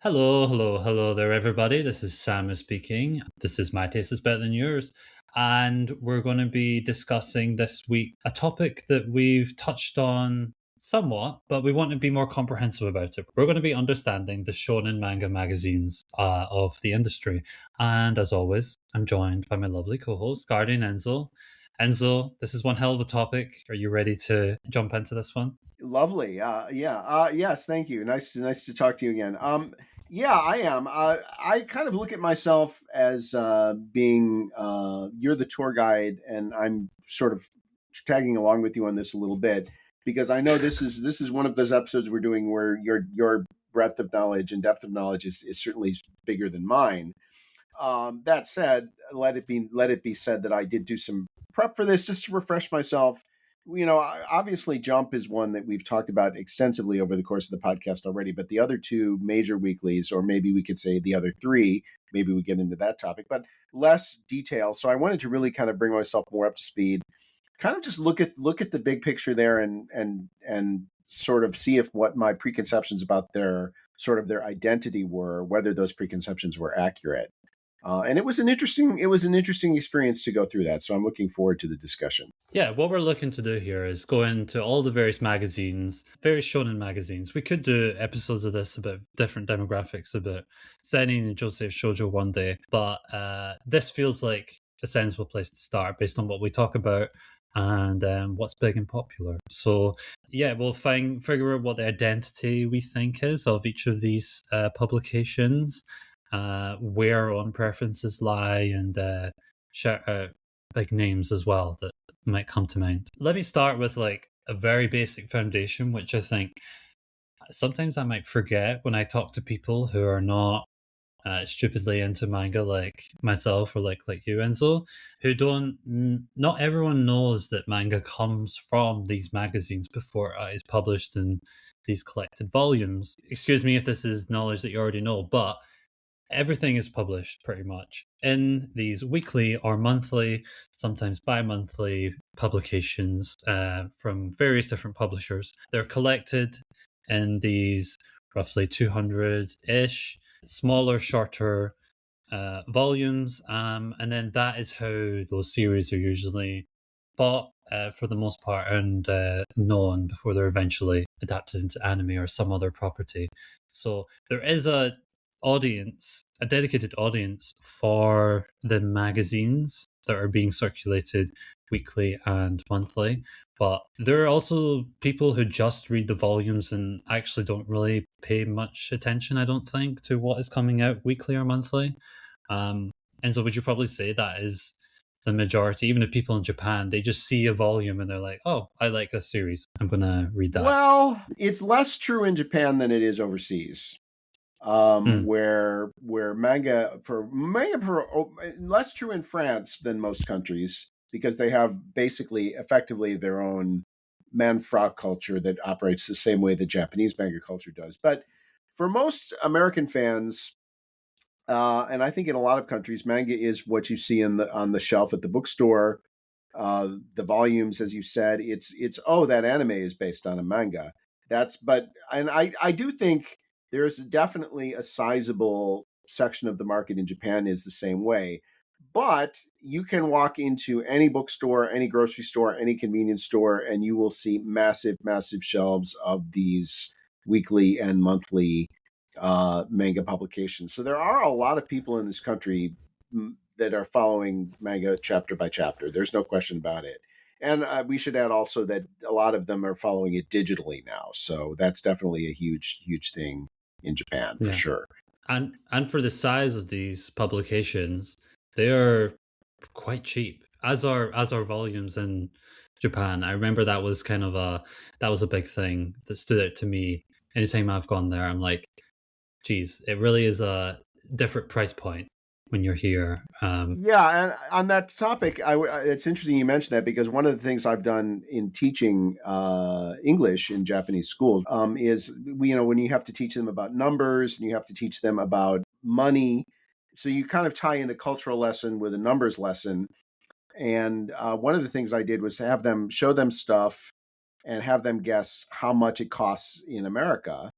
Hello there, everybody. This is Sam speaking. This is My Taste is Better Than Yours. And we're going to be discussing this week a topic that we've touched on somewhat, but we want to be more comprehensive about it. We're going to be understanding the Shonen Manga magazines of the industry. And as always, I'm joined by my lovely co host, Guardian Enzo. Enzo, this is one hell of a topic. Are you ready to jump into this one? Lovely. Yeah. Yes. Thank you. Nice to talk to you again. Yeah, I am. I kind of look at myself as being you're the tour guide, and I'm sort of tagging along with you on this a little bit because I know this is one of those episodes we're doing where your breadth of knowledge and depth of knowledge is certainly bigger than mine. That said, let it be said that I did do some prep for this just to refresh myself. Obviously, Jump is one that we've talked about extensively over the course of the podcast already, but the other two major weeklies, or maybe we could say the other three, maybe we get into that topic, but less detail. So I wanted to really kind of bring myself more up to speed, kind of just look at the big picture there and sort of see if what my preconceptions about their identity were, whether those preconceptions were accurate. And it was an interesting experience to go through that. So I'm looking forward to the discussion. Yeah, what we're looking to do here is go into all the various magazines, various shonen magazines. We could do episodes of this about different demographics, about Seinen and Joseph Shoujo one day, but this feels like a sensible place to start based on what we talk about and what's big and popular. So yeah, we'll figure out what the identity we think is of each of these publications, where our own preferences lie, and shout out big names as well that might come to mind. Let me start with like a very basic foundation, which I think sometimes I might forget when I talk to people who are not stupidly into manga like myself or like you, Enzo, who don't. Not everyone knows that manga comes from these magazines before it is published in these collected volumes. Excuse me if this is knowledge that you already know, but everything is published pretty much in these weekly or monthly, sometimes bi-monthly publications from various different publishers. They're collected in these roughly 200-ish smaller, shorter volumes, and then that is how those series are usually bought for the most part and known before they're eventually adapted into anime or some other property. So there is a dedicated audience for the magazines that are being circulated weekly and monthly. But there are also people who just read the volumes and actually don't really pay much attention, I don't think, to what is coming out weekly or monthly. And so would you probably say that is the majority, even if people in Japan, they just see a volume and they're like, oh, I like this series, I'm going to read that. Well, it's less true in Japan than it is overseas. Mm, Where manga for less true in France than most countries because they have basically effectively their own manfra culture that operates the same way the Japanese manga culture does. But for most American fans, and I think in a lot of countries, manga is what you see on the shelf at the bookstore. The volumes, as you said, it's oh, that anime is based on a manga. And I do think there is definitely a sizable section of the market in Japan is the same way. But you can walk into any bookstore, any grocery store, any convenience store, and you will see massive, massive shelves of these weekly and monthly manga publications. So there are a lot of people in this country that are following manga chapter by chapter. There's no question about it. And we should add also that a lot of them are following it digitally now. So that's definitely a huge, huge thing in Japan for yeah. sure. And for the size of these publications, they are quite cheap, as are volumes in Japan. I remember that was a big thing that stood out to me. Anytime I've gone there, I'm like, geez, it really is a different price point when you're here. Yeah, and on that topic, it's interesting you mentioned that because one of the things I've done in teaching English in Japanese schools is when you have to teach them about numbers and you have to teach them about money, so you kind of tie in a cultural lesson with a numbers lesson. And one of the things I did was to have them show them stuff and have them guess how much it costs in America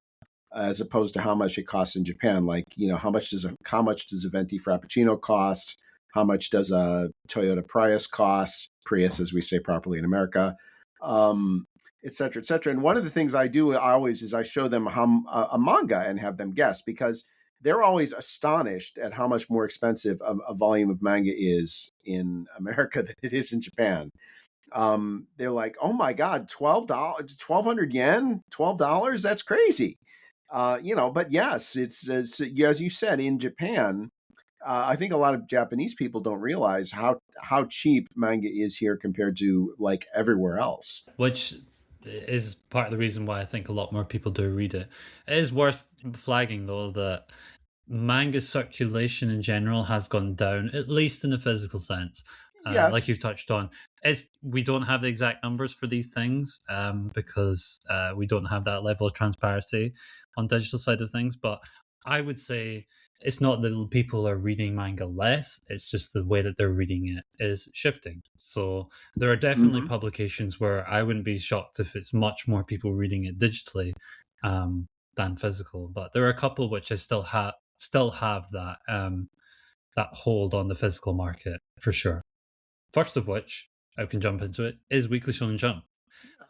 as opposed to how much it costs in Japan. Like, how much does a venti frappuccino cost? How much does a Toyota Prius cost? Prius, as we say properly in America, et cetera, et cetera. And one of the things I do always is I show them a manga and have them guess, because they're always astonished at how much more expensive a volume of manga is in America than it is in Japan. They're like, oh my God, $12, 1,200 yen, $12? That's crazy. But yes, it's as you said, in Japan, I think a lot of Japanese people don't realize how cheap manga is here compared to like everywhere else. Which is part of the reason why I think a lot more people do read it. It is worth flagging, though, that manga circulation in general has gone down, at least in the physical sense. Yes. Like you've touched on, we don't have the exact numbers for these things because we don't have that level of transparency on digital side of things. But I would say it's not that people are reading manga less, it's just the way that they're reading it is shifting. So there are definitely publications where I wouldn't be shocked if it's much more people reading it digitally than physical. But there are a couple which I still have that that hold on the physical market for sure. First of which, I can jump into it, is Weekly Shonen Jump.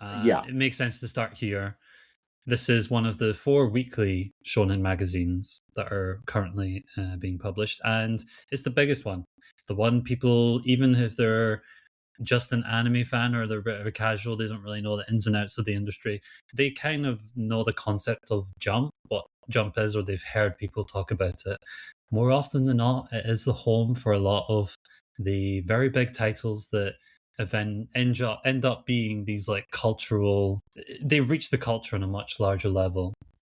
It makes sense to start here. This is one of the 4 weekly shonen magazines that are currently being published, and it's the biggest one. It's the one people, even if they're just an anime fan or they're a bit of a casual, they don't really know the ins and outs of the industry, they kind of know the concept of Jump, what Jump is, or they've heard people talk about it. More often than not, it is the home for a lot of the very big titles that end up being these like cultural, they reach the culture on a much larger level.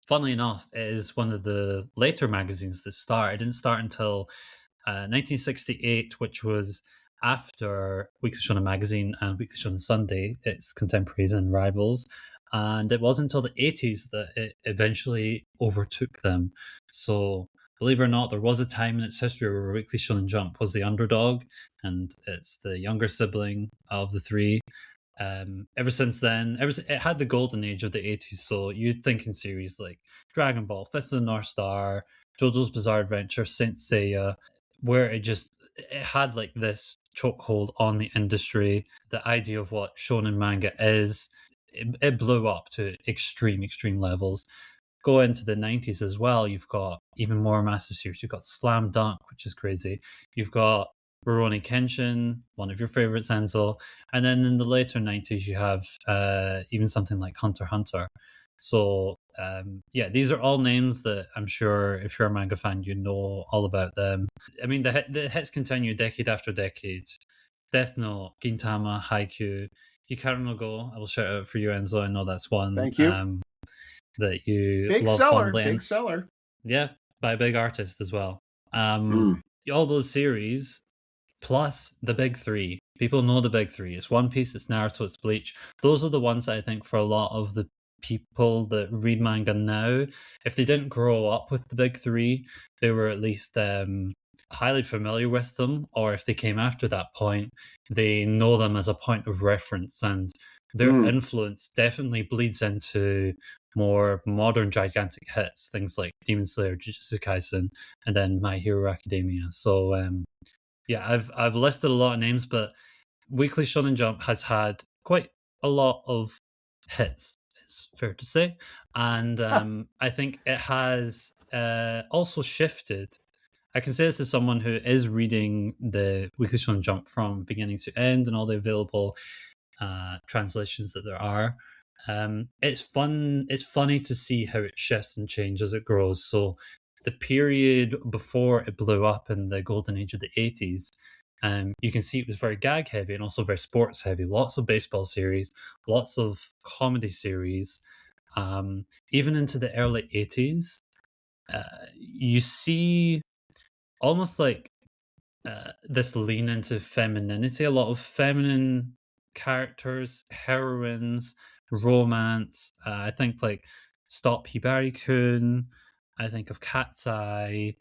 Funnily enough, it is one of the later magazines that started. It didn't start until 1968, which was after Weekly Shonen Magazine and Weekly Shonen Sunday, its contemporaries and rivals. And it wasn't until the 80s that it eventually overtook them. So believe it or not, there was a time in its history where Weekly Shonen Jump was the underdog, and it's the younger sibling of the three. Ever since then, it had the golden age of the 80s, so you'd think in series like Dragon Ball, Fist of the North Star, JoJo's Bizarre Adventure, Saint Seiya, where it had like this chokehold on the industry. The idea of what shonen manga is, it blew up to extreme levels. Go into the 90s as well, you've got even more massive series. You've got Slam Dunk, which is crazy. You've got Rurouni Kenshin, one of your favorites, Enzo. And then in the later 90s, you have even something like Hunter x Hunter. So, these are all names that I'm sure if you're a manga fan, you know all about them. I mean, the hits continue decade after decade. Death Note, Gintama, Haikyuu, Hikaru no Go. I will shout out for you, Enzo. I know that's one. Thank you. That you big love seller, fondly. Big seller. Yeah, by a big artist as well. All those series, plus the big 3. People know the big 3. It's One Piece, it's Naruto, it's Bleach. Those are the ones that I think for a lot of the people that read manga now, if they didn't grow up with the big 3, they were at least highly familiar with them, or if they came after that point, they know them as a point of reference, and their influence definitely bleeds into more modern gigantic hits, things like Demon Slayer, Jujutsu Kaisen, and then My Hero Academia. So I've listed a lot of names, but Weekly Shonen Jump has had quite a lot of hits, it's fair to say, and I think it has also shifted. I can say this as someone who is reading the Weekly Shonen Jump from beginning to end and all the available translations that there are. It's funny to see how it shifts and changes as it grows. So the period before it blew up in the golden age of the 80s, you can see it was very gag heavy and also very sports heavy. Lots of baseball series, lots of comedy series. Even into the early 80s, you see almost like this lean into femininity, a lot of feminine characters, heroines, romance. I think like Stop Hibari-kun. I think of Cat's Eye.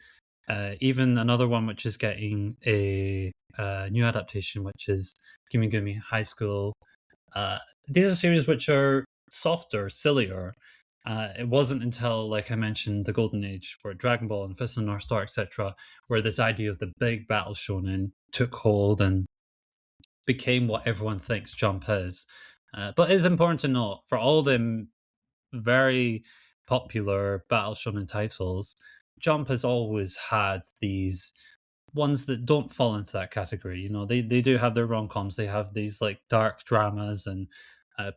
Even another one which is getting a new adaptation, which is Gumi Gumi High School. These are series which are softer, sillier, It wasn't until, like I mentioned, the Golden Age, where Dragon Ball and Fist of the North Star, etc., where this idea of the big battle shonen took hold and became what everyone thinks Jump is. But it's important to note, for all them very popular battle shonen titles, Jump has always had these ones that don't fall into that category. You know, they do have their rom-coms. They have these like dark dramas and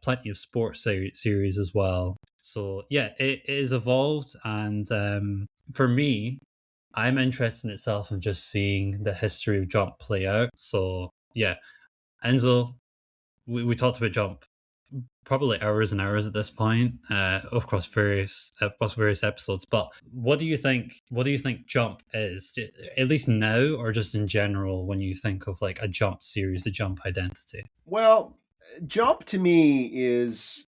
plenty of sports series as well. So yeah, it is evolved, and for me, I'm interested in itself and just seeing the history of Jump play out. So yeah, Enzo, we talked about Jump probably hours and hours at this point, across various episodes. But what do you think? What do you think Jump is, at least now, or just in general, when you think of like a Jump series, the Jump identity? Well, Jump to me is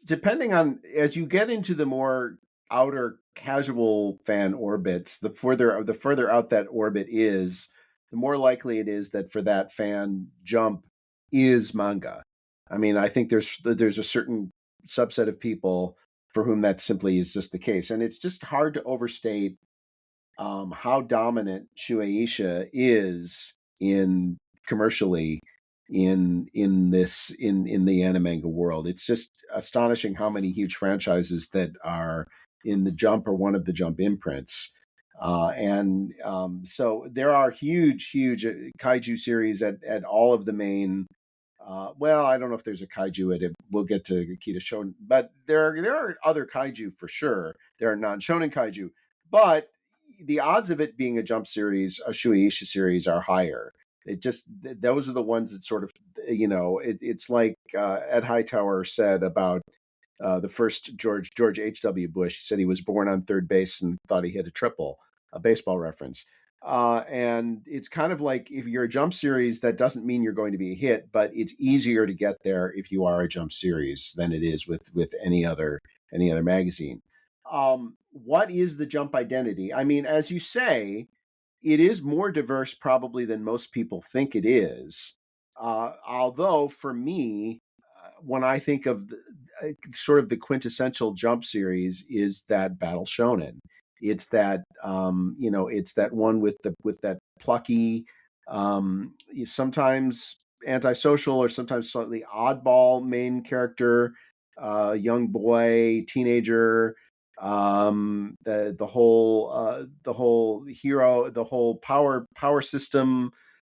depending on, as you get into the more outer casual fan orbits, the further out that orbit is, the more likely it is that for that fan, Jump is manga. I mean, I think there's a certain subset of people for whom that simply is just the case, and it's just hard to overstate how dominant Shueisha is in commercially in the anime manga world. It's just astonishing how many huge franchises that are in the Jump or one of the Jump imprints. So there are huge kaiju series at all of the main. Well, I don't know if there's a kaiju at it. We'll get to Akita Shonen, but there are other kaiju for sure. There are non-shonen kaiju, but the odds of it being a Jump series, a Shueisha series, are higher. It just, those are the ones that sort of, it's like Ed Hightower said about the first George H.W. Bush. He said he was born on third base and thought he hit a triple, a baseball reference. And it's kind of like, if you're a Jump series, that doesn't mean you're going to be a hit, but it's easier to get there if you are a Jump series than it is with any other magazine. What is the Jump identity? I mean, as you say, it is more diverse probably than most people think it is. Although for me, when I think of sort of the quintessential Jump series, is that battle shonen. It's that it's that one with that plucky, sometimes antisocial or sometimes slightly oddball main character, young boy, teenager, the whole hero, the whole power system.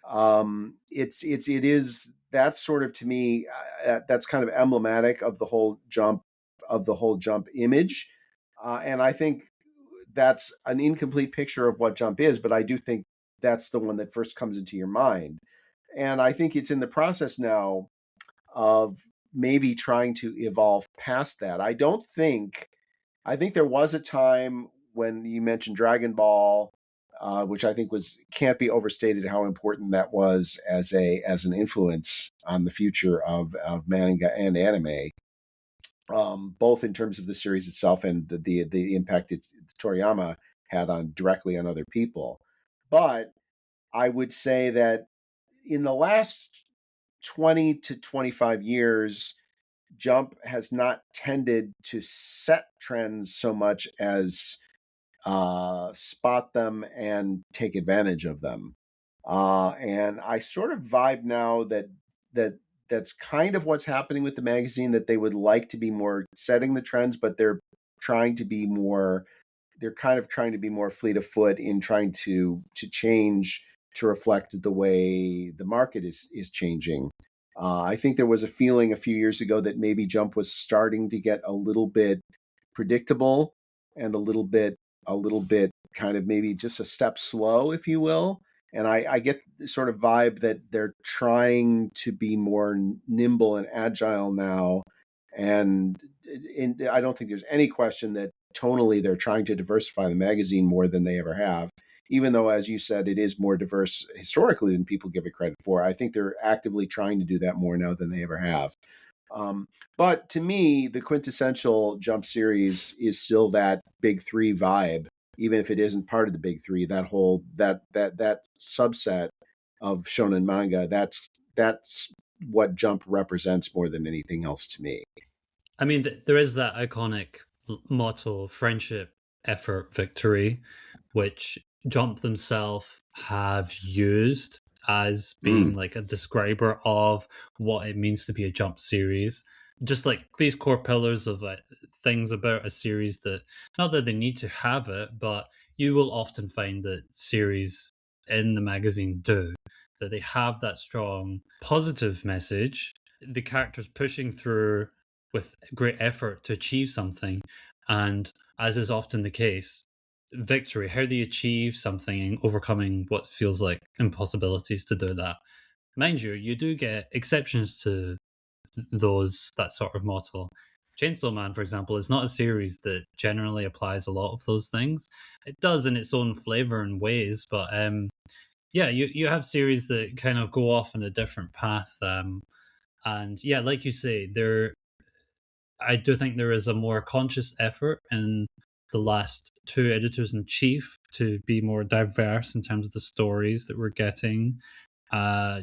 It is, that's sort of, to me, that's kind of emblematic of the whole Jump image, and I think that's an incomplete picture of what Jump is, but I do think that's the one that first comes into your mind. And I think it's in the process now of maybe trying to evolve past that. I think there was a time when you mentioned Dragon Ball, which I think can't be overstated how important that was as an influence on the future of manga and anime, both in terms of the series itself and the impact Toriyama had directly on other people. But I would say that in the last 20 to 25 years, Jump has not tended to set trends so much as spot them and take advantage of them. And I sort of vibe now that's kind of what's happening with the magazine, that they would like to be more setting the trends, but they're kind of trying to be more fleet of foot in trying to change to reflect the way the market is changing. I think there was a feeling a few years ago that maybe Jump was starting to get a little bit predictable and a little bit kind of maybe just a step slow, if you will. And I get the sort of vibe that they're trying to be more nimble and agile now. And I don't think there's any question that tonally they're trying to diversify the magazine more than they ever have. Even though, as you said, it is more diverse historically than people give it credit for. I think they're actively trying to do that more now than they ever have. But to me, the quintessential Jump series is still that big three vibe, even if it isn't part of the big three. That whole that subset of shonen manga, that's what Jump represents more than anything else to me. I mean, there is that iconic motto, friendship, effort, victory, which Jump themselves have used as being Mm. like a describer of what it means to be a Jump series. Just like these core pillars of things about a series that, not that they need to have it, but you will often find that series in the magazine do, that they have that strong positive message, the characters pushing through with great effort to achieve something, and as is often the case, victory, how they achieve something and overcoming what feels like impossibilities to do that. Mind you, you do get exceptions to that sort of motto. Chainsaw Man, for example, is not a series that generally applies a lot of those things. It does in its own flavor and ways, but yeah, you have series that kind of go off in a different path. And yeah, like you say, I do think there is a more conscious effort in the last two editors in chief to be more diverse in terms of the stories that we're getting.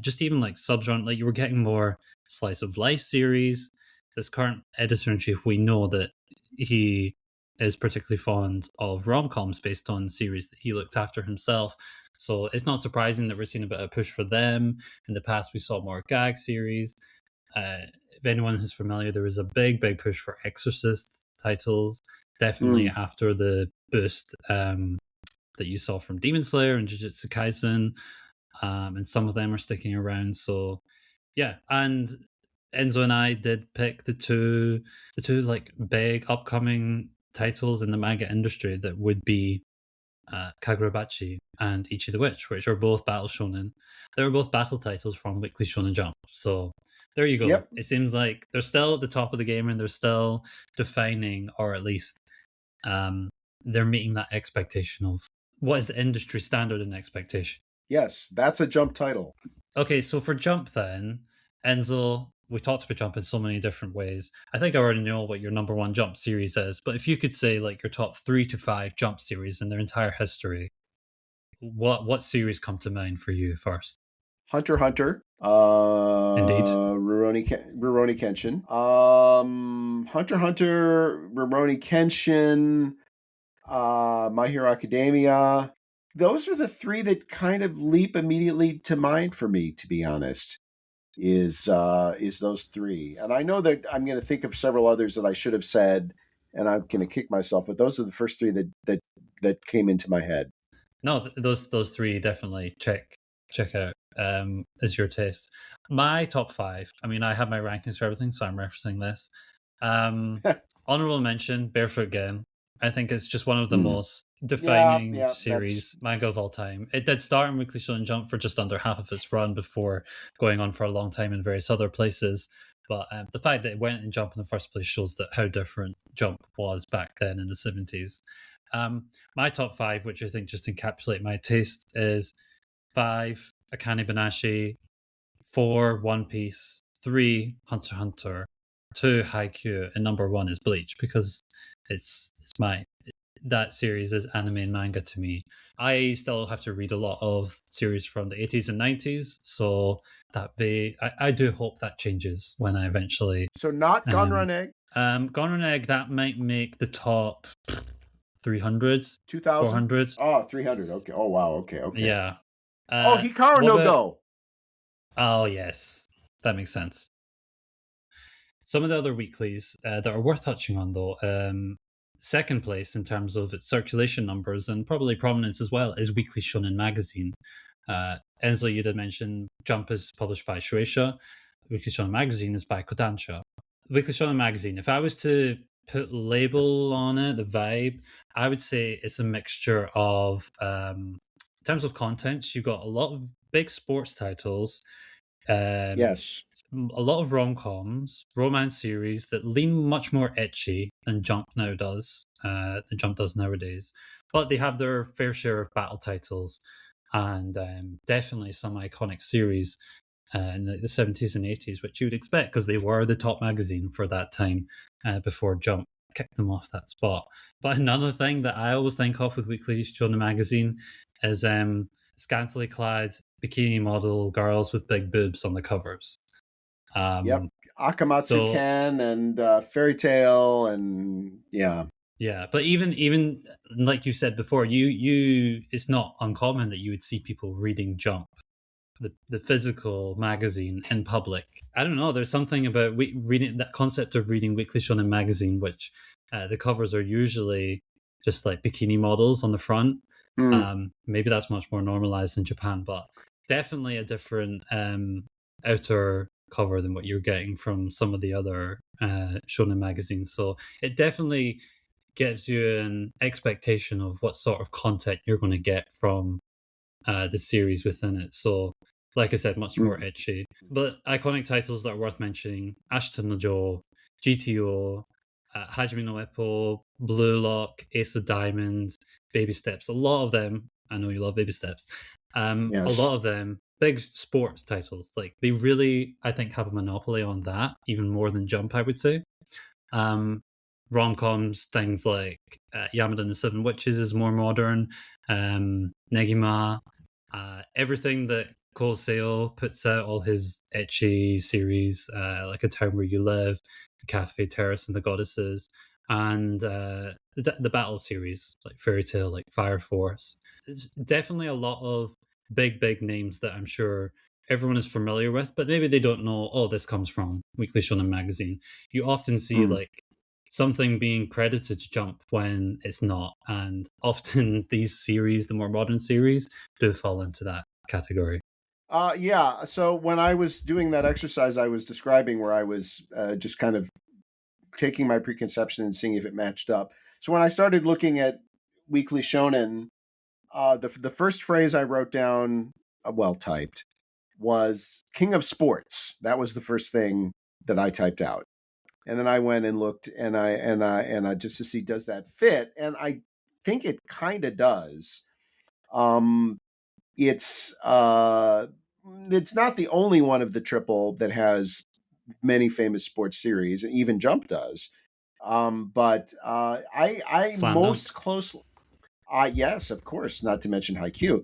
Just even like subgenre, like you were getting more slice of life series. This current editor in chief, we know that he is particularly fond of rom coms based on series that he looked after himself. So it's not surprising that we're seeing a bit of push for them. In the past, we saw more gag series. If anyone is familiar, there was a big push for Exorcist titles, definitely Mm. after the boost that you saw from Demon Slayer and Jujutsu Kaisen, and some of them are sticking around. So yeah, and Enzo and I did pick the two like big upcoming titles in the manga industry that would be Kagurabachi and Ichi the Witch, which are both battle shonen. They were both battle titles from Weekly Shonen Jump. So there you go. Yep. It seems like they're still at the top of the game and they're still defining, or at least um, they're meeting that expectation of what is the industry standard and expectation. Yes, that's a Jump title. Okay, so for Jump then, Enzo, we talked about Jump in so many different ways. I think I already know what your number one Jump series is, but if you could say like your top 3 to 5 Jump series in their entire history, what series come to mind for you first? Hunter x Hunter. Indeed. Rurouni Kenshin. Hunter x Hunter, Rurouni Kenshin, My Hero Academia. Those are the three that kind of leap immediately to mind for me, to be honest. Is those three. And I know that I'm going to think of several others that I should have said, and I'm going to kick myself, but those are the first three that came into my head. No, those three definitely check out as your taste. My top 5. I mean, I have my rankings for everything, so I'm referencing this. Honorable mention: Barefoot Gen. I think it's just one of the most defining Yeah, series manga of all time. It did start in Weekly Shonen Jump for just under half of its run before going on for a long time in various other places. But the fact that it went in Jump in the first place shows that how different Jump was back then in the 70s. My top 5, which I think just encapsulate my taste, is 5 Akane Banashi, 4 One Piece, 3 Hunter x Hunter, 2 Haikyuu, and number 1 is Bleach because it's my that series is anime and manga to me. I still have to read a lot of series from the 80s and 90s, so I do hope that changes when I eventually. So not Gonron Egg. Gonron Egg, that might make the top 300, 2000? 400. Oh, 300. Okay. Oh, wow. Okay. Yeah. Hikaru no Go. Oh, yes. That makes sense. Some of the other weeklies that are worth touching on, though, second place in terms of its circulation numbers and probably prominence as well is Weekly Shonen Magazine. Enzo, you did mention Jump is published by Shueisha. Weekly Shonen Magazine is by Kodansha. Weekly Shonen Magazine, if I was to put label on it, the vibe, I would say it's a mixture of, in terms of content, you've got a lot of big sports titles. Yes. A lot of rom-coms, romance series that lean much more ecchi than Jump does nowadays. But they have their fair share of battle titles and definitely some iconic series in the 70s and 80s, which you would expect because they were the top magazine for that time before Jump kicked them off that spot. But another thing that I always think of with Weekly Shonen Magazine is scantily clad bikini model girls with big boobs on the covers. Yep. Akamatsu So Ken and Fairy Tale and yeah. yeah, but even like you said before, you it's not uncommon that you would see people reading Jump, the physical magazine, in public. I don't know. There's something about reading, that concept of reading Weekly Shonen Magazine, which the covers are usually just like bikini models on the front. Mm. Maybe that's much more normalized in Japan, but definitely a different outer cover than what you're getting from some of the other shonen magazines. So it definitely gives you an expectation of what sort of content you're going to get from the series within it. So, like I said, much more Mm. etchy. But iconic titles that are worth mentioning: Ashton no Joe, GTO, Hajime no Ippo, Blue Lock, Ace of Diamonds, Baby Steps. A lot of them, I know you love Baby Steps, a Yes. lot of them, big sports titles. Like, they really, I think, have a monopoly on that, even more than Jump, I would say. Um, Rom-coms, things like Yamada and the Seven Witches is more modern. Negima, everything that Cole Sale puts out, all his ecchi series, like A Town Where You Live, The Cafe Terrace and the Goddesses, and the Battle series, like Fairy Tale, like Fire Force. It's definitely a lot of big names that I'm sure everyone is familiar with, but maybe they don't know, oh, this comes from Weekly Shonen Magazine. You often see Mm. like something being credited to Jump when it's not, and often these series, the more modern series, do fall into that category. Yeah. So when I was doing that exercise I was describing, where I was just kind of taking my preconception and seeing if it matched up. So when I started looking at Weekly Shonen, the first phrase I wrote down, well typed, was King of Sports. That was the first thing that I typed out, and then I went and looked, and I just to see, does that fit, and I think it kind of does. Um, it's uh, it's not the only one of the triple that has many famous sports series. Even Jump does. But I Slam most Dunk. closely, yes, of course, not to mention Haikyuu,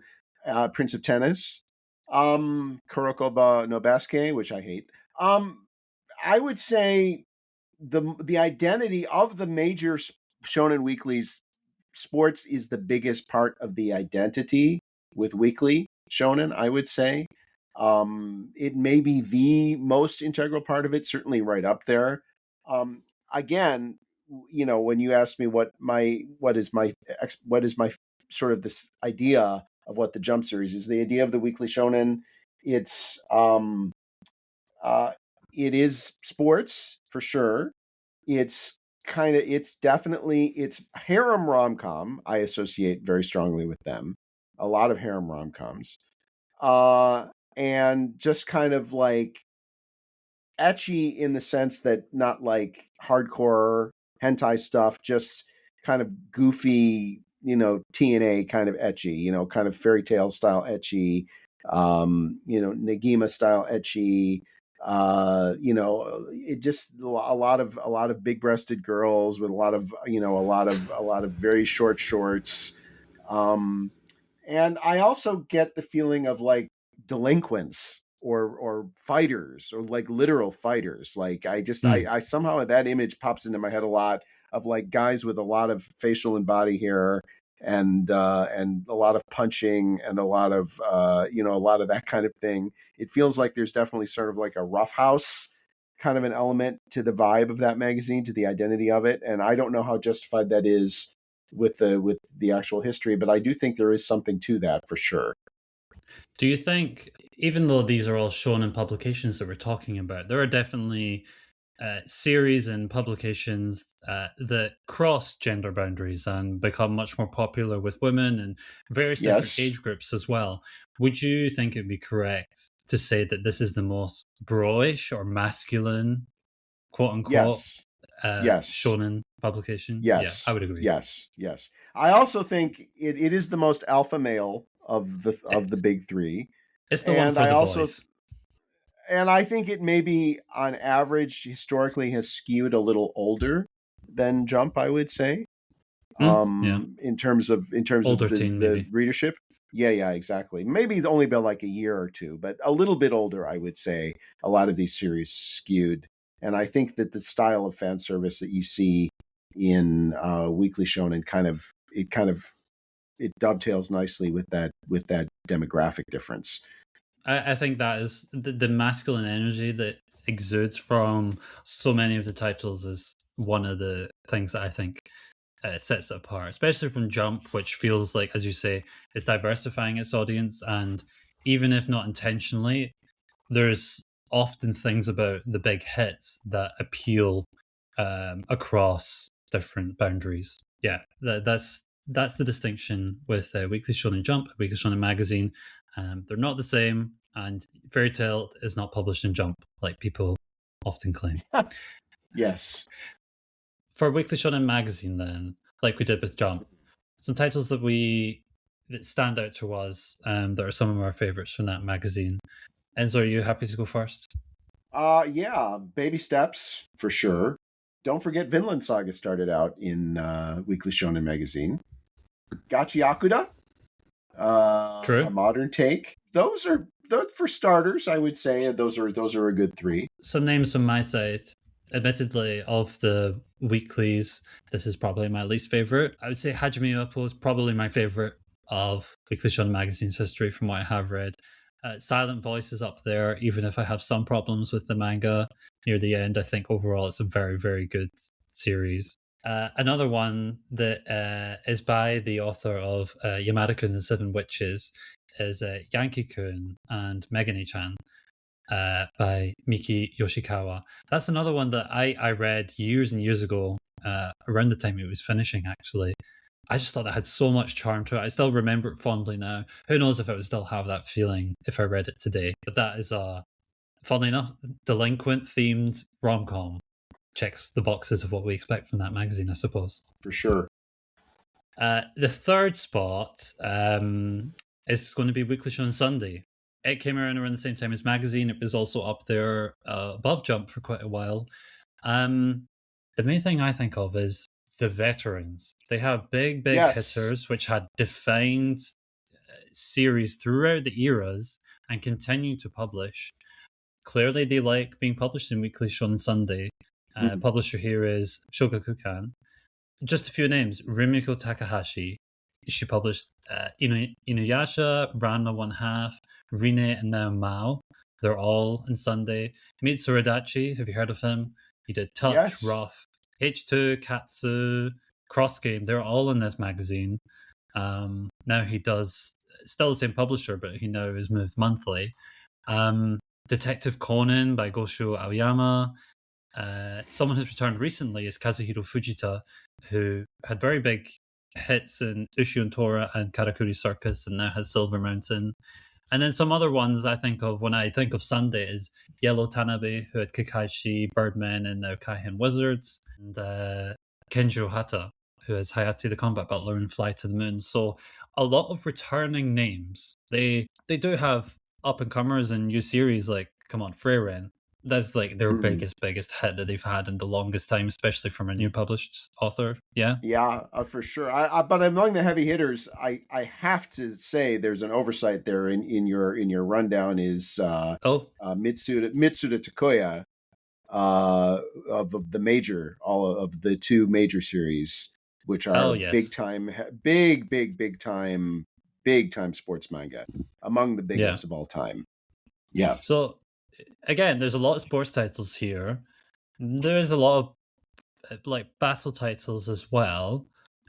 Prince of Tennis, Kurokoba no Basket, which I hate. I would say the identity of the major shonen weeklies, sports is the biggest part of the identity with weekly shonen, I would say. It may be the most integral part of it, certainly right up there. Again, when you ask me what is my sort of this idea of what the Jump series is, the idea of the weekly shonen, it's uh, it is sports for sure. It's definitely, it's harem rom-com. I associate very strongly with them. A lot of harem rom-coms. Uh, and just kind of like etchy in the sense that not like hardcore hentai stuff, just kind of goofy, TNA kind of etchy, kind of fairy tale style etchy, Negima style etchy. It just a lot of big breasted girls with a lot of very short shorts. Um, and I also get the feeling of like delinquents or fighters, or like literal fighters. Like Mm. I somehow that image pops into my head a lot, of like guys with a lot of facial and body hair, and a lot of punching, and a lot of that kind of thing. It feels like there's definitely sort of like a roughhouse kind of an element to the vibe of that magazine, to the identity of it. And I don't know how justified that is with the actual history, but I do think there is something to that for sure. Do you think, even though these are all shonen publications that we're talking about, there are definitely series and publications that cross gender boundaries and become much more popular with women and various different Yes. age groups as well? Would you think it'd be correct to say that this is the most bro-ish or masculine, quote unquote, Yes. Yes. shonen publication? Yeah, I Yes. would agree. Yes. Yes. I also think it is the most alpha male of the It, of the big three. it's the one And for I the also boys. and I think it maybe on average historically has skewed a little older than Jump, I would say. Yeah, In terms of older the teen the maybe. readership. Yeah, exactly. Maybe only about like a year or two, but a little bit older, I would say. A lot of these series skewed, and I think that the style of fan service that you see in Weekly Shonen it dovetails nicely with that demographic difference. I think that is the masculine energy that exudes from so many of the titles is one of the things that I think sets it apart, especially from Jump, which feels like, as you say, it's diversifying its audience, and even if not intentionally, there's often things about the big hits that appeal across different boundaries. Yeah, that's the distinction with Weekly Shonen Jump, Weekly Shonen Magazine. They're not the same, and Fairy Tail is not published in Jump, like people often claim. Yes. For Weekly Shonen Magazine, then, like we did with Jump, some titles that stand out to us, that are some of our favorites from that magazine. Enzo, are you happy to go first? Yeah, baby steps for sure. Don't forget Vinland Saga started out in Weekly Shonen Magazine. Gachi Akuda, a True. modern take. Those for starters, I would say those are a good three. Some names from my side. Admittedly, of the weeklies, this is probably my least favorite. I would say Hajime Ippo is probably my favorite of Weekly Shonen Magazine's history from what I have read. Silent Voice is up there, even if I have some problems with the manga near the end. I think overall it's a very, very good series. Another one that is by the author of Yamada-kun and the Seven Witches is Yankee-kun and Megane-chan, by Miki Yoshikawa. That's another one that I read years and years ago, around the time it was finishing, actually. I just thought that had so much charm to it. I still remember it fondly now. Who knows if I would still have that feeling if I read it today. But that is funnily enough, delinquent themed rom-com. Checks the boxes of what we expect from that magazine, I suppose. For sure. The third spot is going to be Weekly Shonen Sunday. It came around the same time as magazine. It was also up there above Jump for quite a while. The main thing I think of is the veterans. They have big Yes. hitters which had defined series throughout the eras and continue to publish. Clearly, they like being published in Weekly Shonen Sunday. Publisher here is Shogakukan. Just a few names: Rumiko Takahashi. She published Inuyasha, Ranma One Half, Rine, and now Mao. They're all in Sunday. Mitsuru Adachi, have you heard of him? He did Touch, Yes. Rough, H2, Katsu, Cross Game. They're all in this magazine. Now he does, still the same publisher, but he now is moved monthly. Detective Conan by Gosho Aoyama. Someone who's returned recently is Kazuhiro Fujita, who had very big hits in Ushio Tora and Karakuri Circus and now has Silver Mountain. And then some other ones I think of when I think of Sunday is Yellow Tanabe, who had Kikaishi, Birdmen, and now Kaihen Wizards, and Kenjo Hata, who is Hayate the Combat Butler and Fly to the Moon. So a lot of returning names. They do have up-and-comers and new series like, come on, Freyren. That's like their biggest hit that they've had in the longest time, especially from a new published author. Yeah, for sure. But among the heavy hitters, I have to say there's an oversight there in your rundown is Mitsuda Takoya, of the major, all of the two major series, which are big time sports manga, among the biggest of all time. Yeah. So again, there's a lot of sports titles here. There's a lot of like battle titles as well.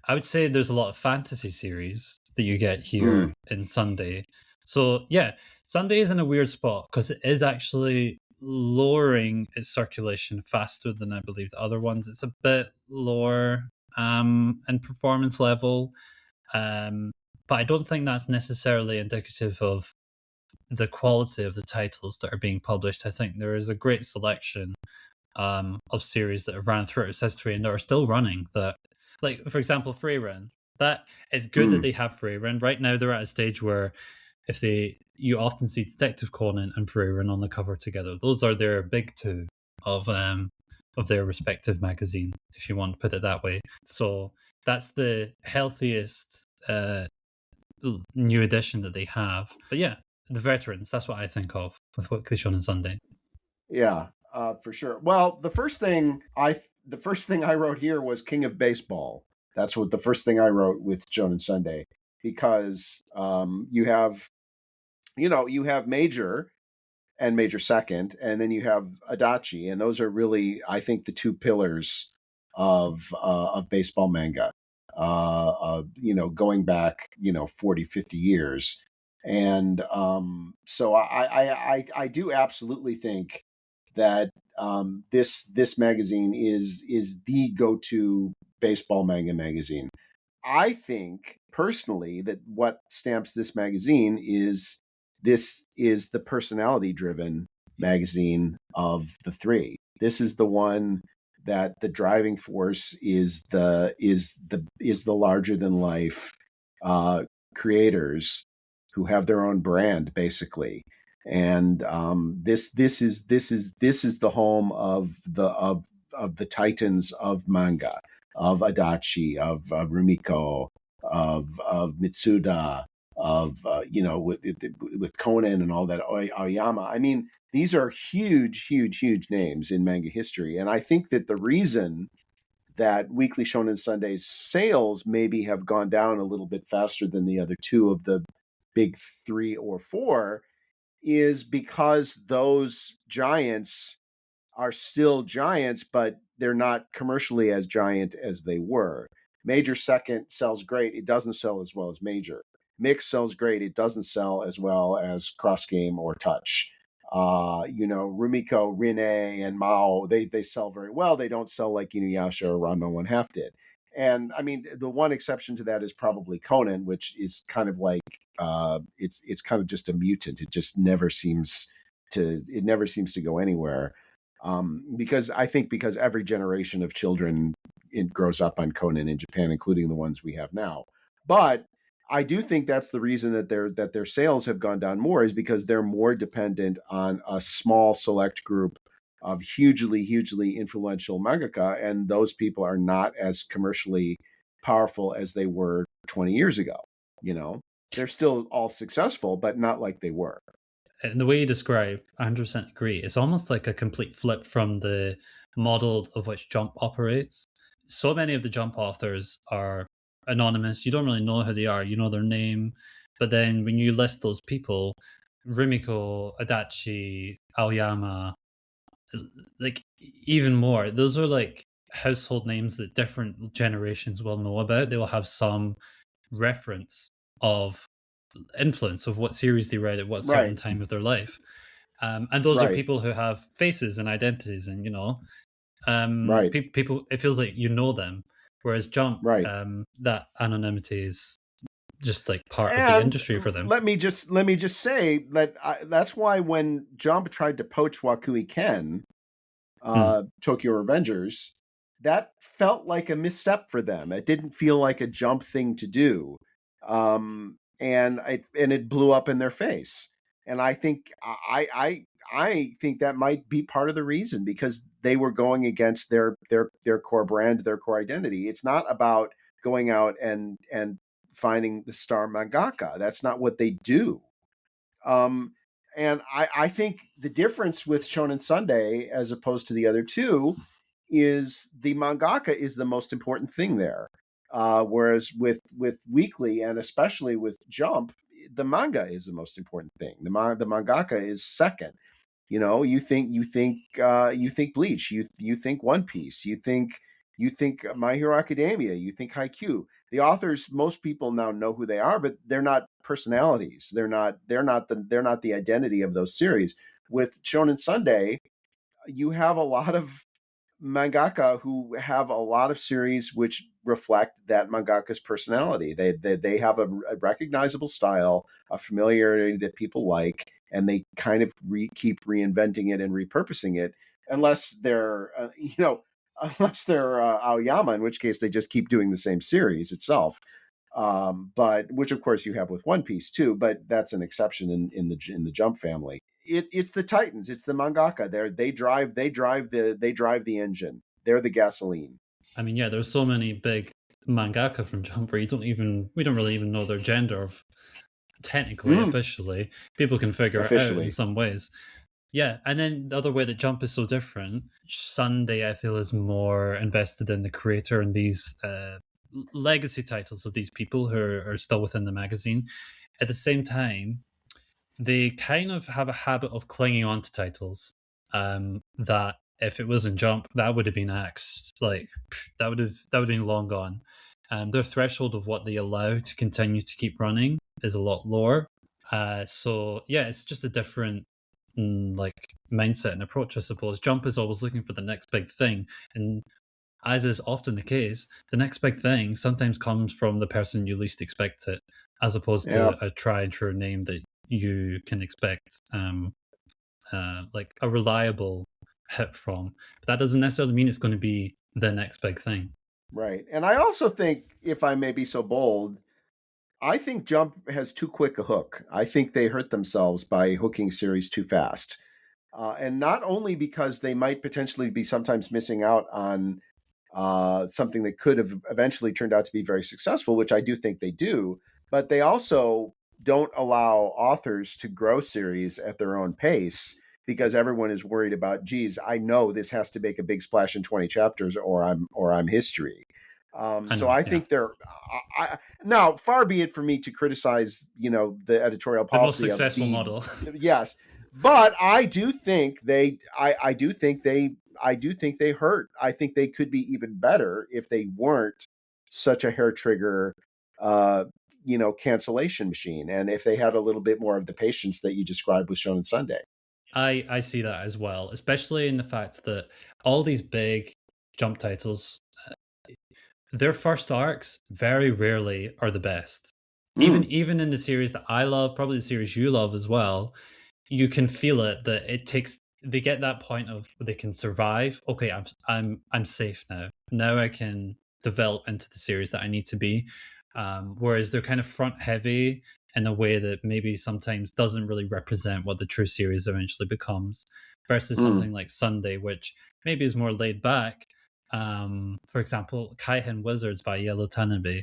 I would say there's a lot of fantasy series that you get here in Sunday. So yeah, Sunday is in a weird spot because it is actually lowering its circulation faster than I believe the other ones. It's a bit lower in performance level, but I don't think that's necessarily indicative of the quality of the titles that are being published. I think there is a great selection of series that have ran throughout its history and that are still running. That, like for example, Freyren. That is good that they have Freyren. Right now, they're at a stage where you often see Detective Conan and Freyren on the cover together. Those are their big two of their respective magazine, if you want to put it that way. So that's the healthiest new addition that they have. But yeah, the veterans, that's what I think of with Weekly Shonen Sunday. Yeah, for sure. Well, the first thing I wrote here was King of Baseball. That's what the first thing I wrote with Shonen Sunday, because you have Major and Major Second, and then you have Adachi, and those are really, I think, the two pillars of baseball manga. Going back 40, 50 years, and so I do absolutely think that this magazine is the go-to baseball manga magazine. I think personally that what stamps this magazine is this is the personality driven magazine of the three. This is the one that the driving force is the larger than life creators who have their own brand basically. And this is the home of the titans of manga, of Adachi, of Rumiko, of Mitsuda, of with Conan and all that, Aoyama. I mean, these are huge names in manga history, and I think that the reason that Weekly Shonen Sunday's sales maybe have gone down a little bit faster than the other two of the big three or four is because those giants are still giants, but they're not commercially as giant as they were. Major Second sells great. It doesn't sell as well as Major. Mix sells great. It doesn't sell as well as Cross Game or Touch. Rumiko, Rine, and Mao, they sell very well. They don't sell like Inuyasha or Ranma One Half did. And I mean, the one exception to that is probably Conan, which is kind of like it's kind of just a mutant. It just never seems to go anywhere. Because every generation of children grows up on Conan in Japan, including the ones we have now. But I do think that's the reason that their sales have gone down more, is because they're more dependent on a small select group of hugely influential mangaka, and those people are not as commercially powerful as they were 20 years ago. They're still all successful, but not like they were. And the way you describe, I 100% agree. It's almost like a complete flip from the model of which Jump operates. So many of the Jump authors are anonymous. You don't really know who they are. You know their name. But then when you list those people, Rumiko, Adachi, Aoyama, like even more, those are like household names that different generations will know about. They will have some reference of influence of what series they read at what certain time of their life. And those are people who have faces and identities, and people. It feels like you know them. Whereas Jump, that anonymity is just like part of the industry for them. Let me just say that that's why when Jump tried to poach Wakui Ken, Tokyo Revengers, that felt like a misstep for them. It didn't feel like a Jump thing to do, and it blew up in their face. And I think I think that might be part of the reason, because they were going against their core brand, their core identity. It's not about going out and finding the star mangaka. That's not what they do. And I think the difference with Shonen Sunday as opposed to the other two is the mangaka is the most important thing there. Whereas with Weekly, and especially with Jump, the manga is the most important thing. The mangaka is second. You think Bleach, you think One Piece, you think My Hero Academia, you think Haikyuu. The authors, most people now know who they are, but they're not personalities. They're not the identity of those series. With Shonen Sunday, you have a lot of mangaka who have a lot of series which reflect that mangaka's personality. They have a recognizable style, a familiarity that people like, and they kind of keep reinventing it and repurposing it, unless they're Aoyama, in which case they just keep doing the same series itself. But which of course you have with One Piece too, but that's an exception in the Jump family. It's the Titans, it's the mangaka. They drive the engine. They're the gasoline. I mean, yeah, there's so many big mangaka from Jump where we don't really even know their gender of technically, officially. People can figure it out in some ways. Yeah, and then the other way that Jump is so different, Sunday I feel is more invested in the creator and these legacy titles of these people who are still within the magazine. At the same time, they kind of have a habit of clinging on to titles that if it wasn't Jump, that would have been axed. Like that would have been long gone. Their threshold of what they allow to continue to keep running is a lot lower. So yeah, it's just a different like mindset and approach, I suppose. Jump is always looking for the next big thing, and as is often the case, the next big thing sometimes comes from the person you least expect it, as opposed to a tried and true name that you can expect like a reliable hit from. But that doesn't necessarily mean it's going to be the next big thing. Right. And I also think, if I may be so bold, I think Jump has too quick a hook. I think they hurt themselves by hooking series too fast. And not only because they might potentially be sometimes missing out on something that could have eventually turned out to be very successful, which I do think they do, but they also don't allow authors to grow series at their own pace because everyone is worried about, geez, I know this has to make a big splash in 20 chapters or I'm history. So I think they're now, far be it for me to criticize, the editorial policy, the most successful model. Yes, but I do think I do think they hurt. I think they could be even better if they weren't such a hair trigger, cancellation machine, and if they had a little bit more of the patience that you described with Shonen Sunday. I see that as well, especially in the fact that all these big Jump titles, their first arcs very rarely are the best. Even in the series that I love, probably the series you love as well, you can feel it that they get that point of they can survive. Okay, I'm safe now. Now I can develop into the series that I need to be. Whereas they're kind of front heavy in a way that maybe sometimes doesn't really represent what the true series eventually becomes, versus something like Sunday, which maybe is more laid back. For example, Kaihen Wizards by Yellow Tanabe.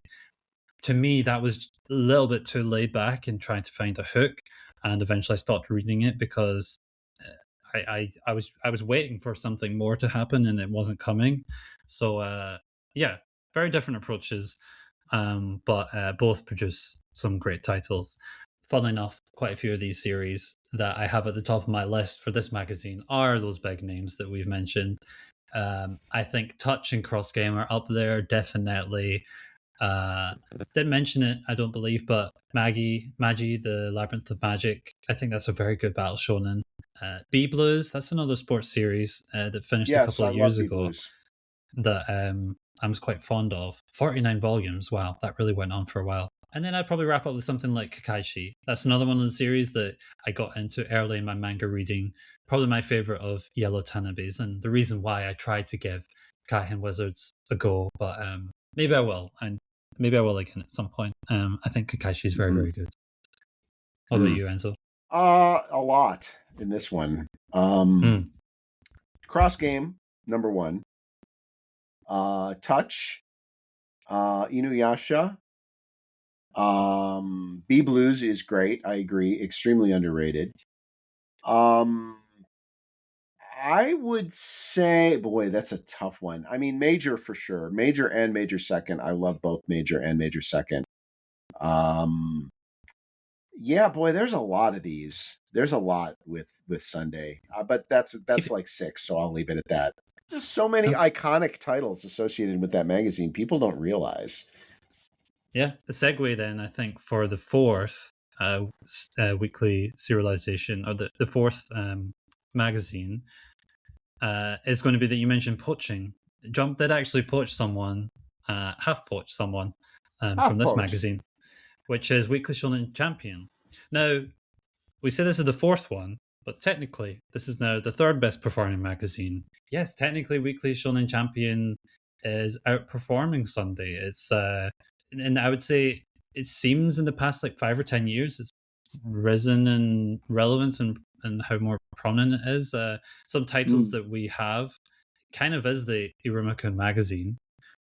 To me, that was a little bit too laid back in trying to find a hook, and eventually I stopped reading it because I was waiting for something more to happen and it wasn't coming. So yeah, very different approaches, but both produce some great titles. Funnily enough, quite a few of these series that I have at the top of my list for this magazine are those big names that we've mentioned. I think Touch and Cross Game are up there, definitely. Didn't mention it, I don't believe, but Magi, the Labyrinth of Magic, I think that's a very good battle shonen. B Blues, that's another sports series that finished a couple of years ago that I was quite fond of. 49 volumes, wow, that really went on for a while. And then I'd probably wrap up with something like Kakaishi. That's another one of the series that I got into early in my manga reading. Probably my favorite of Yellow Tanabe's, and the reason why I tried to give Kaihen Wizards a go, but maybe I will, and maybe I will again at some point. I think Kakaishi is very, very good. What about you, Enzo? A lot in this one. Cross Game, number 1. Touch, Inuyasha. B Blues is great. I agree. Extremely underrated. I would say, boy, that's a tough one. I mean, Major for sure. Major and Major Second. I love both Major and Major Second. Yeah, boy, there's a lot of these. There's a lot with Sunday, but that's like 6, so I'll leave it at that. Just so many iconic titles associated with that magazine. People don't realize. Yeah, the segue then, I think, for the fourth weekly serialization, or the fourth magazine, is going to be that you mentioned poaching. Jump did actually poach someone, half-poach someone from this magazine, which is Weekly Shonen Champion. Now, we say this is the fourth one, but technically, this is now the third best performing magazine. Yes, technically, Weekly Shonen Champion is outperforming Sunday. It's and I would say it seems in the past like 5 or 10 years, it's risen in relevance and how more prominent it is. Some titles that we have kind of is the Iruma-kun magazine,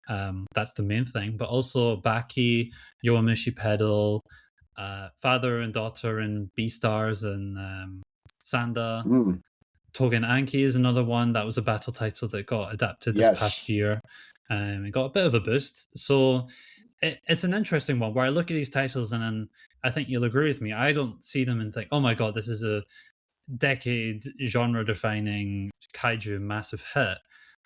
That's the main thing. But also Baki, Yowamushi Pedal, father and daughter in Beastars and Sanda. Mm, Togen Anki is another one that was a battle title that got adapted this past yes. year. It got a bit of a boost. So it's an interesting one where I look at these titles and then I think you'll agree with me. I don't see them and think, oh my god, this is a decade genre defining kaiju massive hit.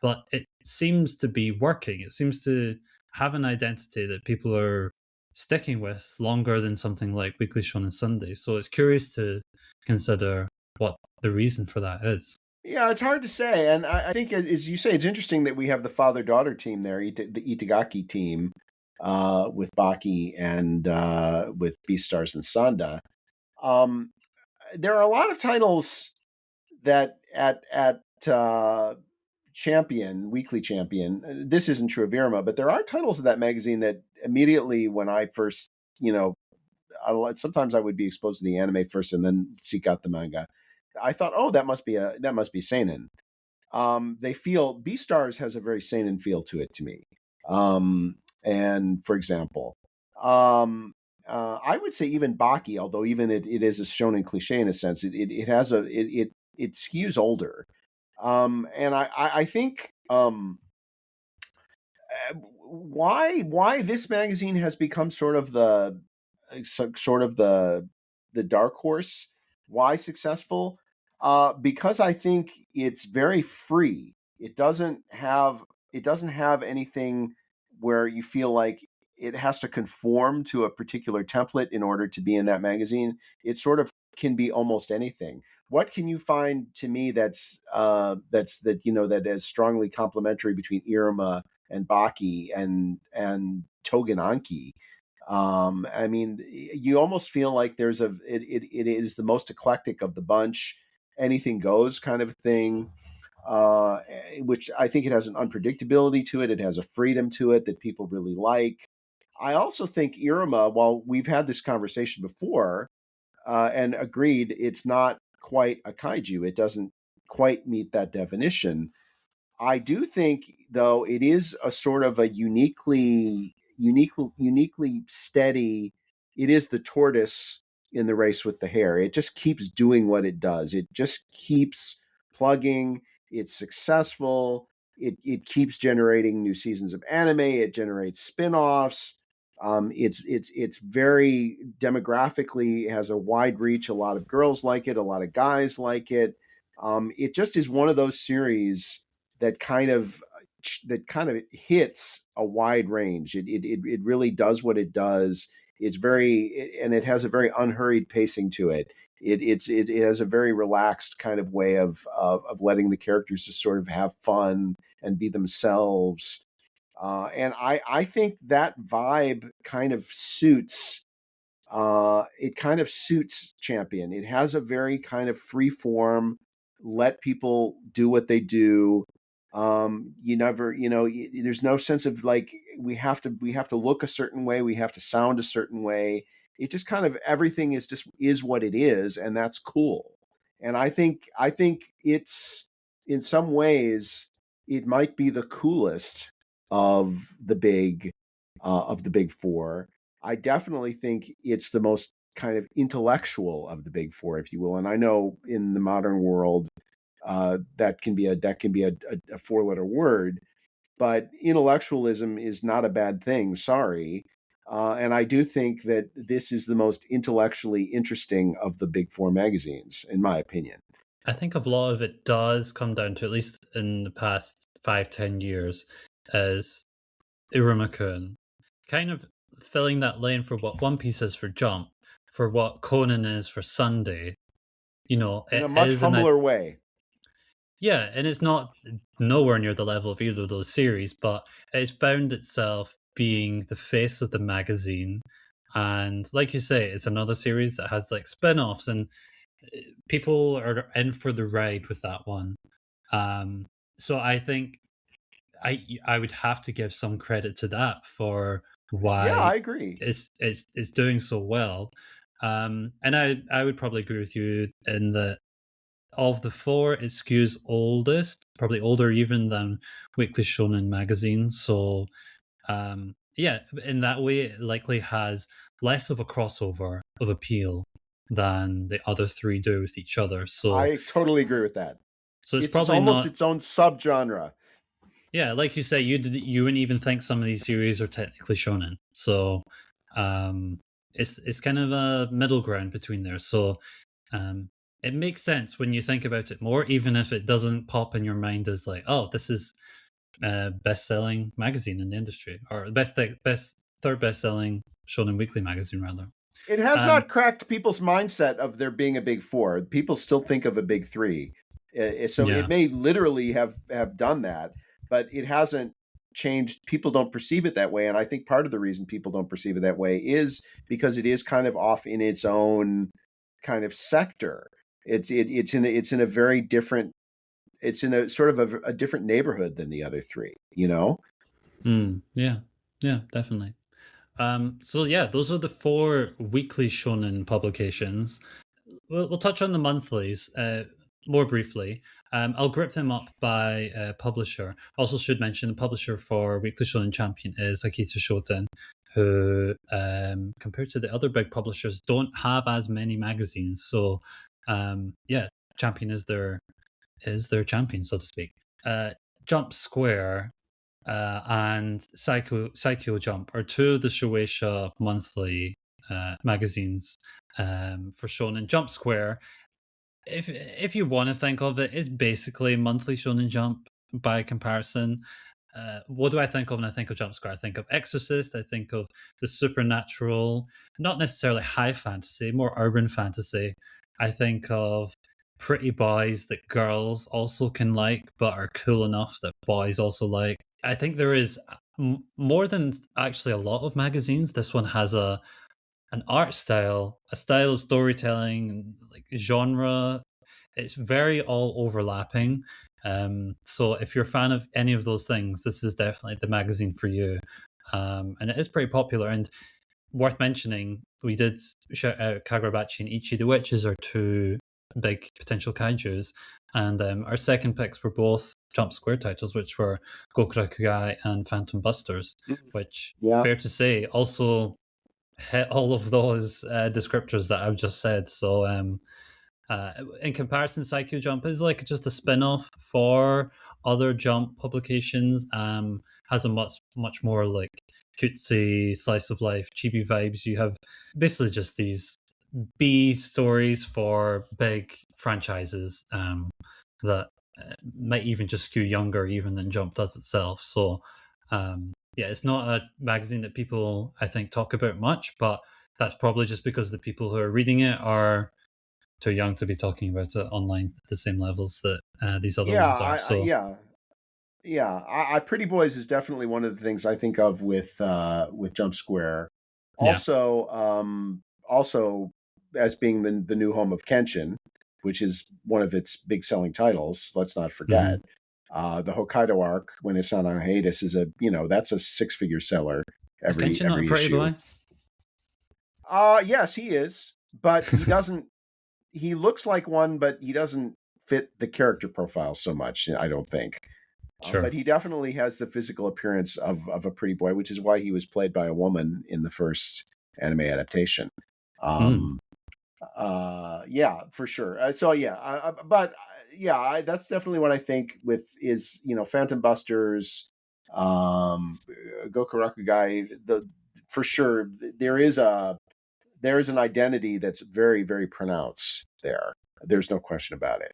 But it seems to be working. It seems to have an identity that people are sticking with longer than something like Weekly Shonen Sunday. So it's curious to consider what the reason for that is. Yeah, it's hard to say. And I think, as you say, it's interesting that we have the father-daughter team there, the Itagaki team, with Baki and with Beastars and Sanda. There are a lot of titles that at Champion, Weekly Champion, this isn't true of Irma, but there are titles of that magazine that immediately when I first, sometimes I would be exposed to the anime first and then seek out the manga. I thought, oh, that must be seinen. They feel Beastars has a very seinen feel to it to me. And for example, I would say even Baki, although even it is a shonen cliche in a sense, it has it skews older. And I think why this magazine has become sort of the dark horse, why successful, because I think it's very free. It doesn't have anything where you feel like it has to conform to a particular template in order to be in that magazine. It sort of can be almost anything. What can you find to me that is strongly complementary between Irma and Baki and Togen Anki? I mean, you almost feel like it is the most eclectic of the bunch, anything goes kind of thing, which I think it has an unpredictability to it. It has a freedom to it that people really like. I also think Irma, while we've had this conversation before, and agreed, it's not quite a kaiju. It doesn't quite meet that definition. I do think, though, it is a sort of a uniquely steady. It is the tortoise in the race with the hare. It just keeps doing what it does. It just keeps plugging. It's successful. It keeps generating new seasons of anime. It generates spin-offs. It's very demographically has a wide reach. A lot of girls like it. A lot of guys like it. It just is one of those series that kind of hits a wide range. It really does what it does. And it has a very unhurried pacing to it. It has a very relaxed kind of way of letting the characters just sort of have fun and be themselves. And I think that vibe kind of suits. It kind of suits Champion. It has a very kind of free form, let people do what they do. You never, there's no sense of like we have to look a certain way, we have to sound a certain way. It just kind of everything is what it is, and that's cool. And I think it's in some ways it might be the coolest of the big four. I definitely think it's the most kind of intellectual of the big four, if you will. And I know in the modern world, that can be a four-letter word, but intellectualism is not a bad thing. Sorry. And I do think that this is the most intellectually interesting of the big four magazines, in my opinion. I think a lot of it does come down to, at least in the past 5-10 years, is Irumakun kind of filling that lane for what One Piece is for Jump, for what Conan is for Sunday. In It a much is humbler way. Yeah, and it's not nowhere near the level of either of those series, but it's found itself being the face of the magazine. And like you say, it's another series that has like spin-offs, and people are in for the ride with that one. So I think I would have to give some credit to that for Yeah, why I agree. it's doing so well. And I would probably agree with you in that of the four, it skews oldest, probably older even than Weekly Shonen Magazine. So, yeah, in that way, it likely has less of a crossover of appeal than the other three do with each other. So, I totally agree with that. so it's It's probably almost not. its own subgenre. Yeah, like you say, you wouldn't even think some of these series are technically shonen. So, it's kind of a middle ground between there. So, it makes sense when you think about it more, even if it doesn't pop in your mind as like, oh, this is best-selling magazine in the industry, or best third best-selling shonen weekly magazine rather. It has not cracked people's mindset of there being a big four. People still think of a big three. So Yeah. it may literally have done that, but it hasn't changed. People don't perceive it that way. And I think part of the reason people don't perceive it that way is because it is kind of off in its own kind of sector. It's in a very different, it's in a sort of a different neighborhood than the other three, you know? Yeah, definitely. So yeah, those are the four weekly shonen publications. We'll touch on the monthlies more briefly. I'll group them up by publisher. Also, should mention the publisher for Weekly Shonen Champion is Akita Shoten, who, compared to the other big publishers, don't have as many magazines. So, yeah, Champion is their champion, so to speak. Jump Square and Saikyo Jump are two of the Shueisha monthly magazines for Shonen. Jump Square, if you want to think of it, is basically monthly Shonen Jump by comparison. What do I think of when I think of Jump Square? I think of Exorcist, I think of the supernatural, not necessarily high fantasy, more urban fantasy. I think of pretty boys that girls also can like, but are cool enough that boys also like. I think there is more than actually a lot of magazines. This one has an art style, a style of storytelling, like genre. It's very all overlapping. So if you're a fan of any of those things, this is definitely the magazine for you. And it is pretty popular. And worth mentioning, we did shout out Kagurabachi and Ichi the Witches are two big potential kaijus. And our second picks were both Jump Square titles, which were Gokurakugai and Phantom Busters, which, fair to say, also hit all of those descriptors that I've just said. So, in comparison, Saikyo Jump is like just a spin-off for other Jump publications. Has a much more like cutesy slice of life, chibi vibes. You have basically just these B stories for big franchises that might even just skew younger even than Jump does itself. So, yeah, it's not a magazine that people, I think, talk about much, but that's probably just because the people who are reading it are too young to be talking about it online at the same levels that these other ones are. So Pretty Boys is definitely one of the things I think of with Jump Square. yeah, Also as being the new home of Kenshin, which is one of its big selling titles. Let's not forget. The Hokkaido arc, when it's not on hiatus, is that's a 6-figure seller every is Kenshin not a pretty issue. boy? Yes, he is, but he doesn't. He looks like one, but he doesn't fit the character profile so much, I don't think. Sure. But he definitely has the physical appearance of a pretty boy, which is why he was played by a woman in the first anime adaptation. Yeah, for sure. That's definitely what I think with is, Phantom Busters, Gokurakugai, for sure there is an identity that's very, very pronounced there. There's no question about it.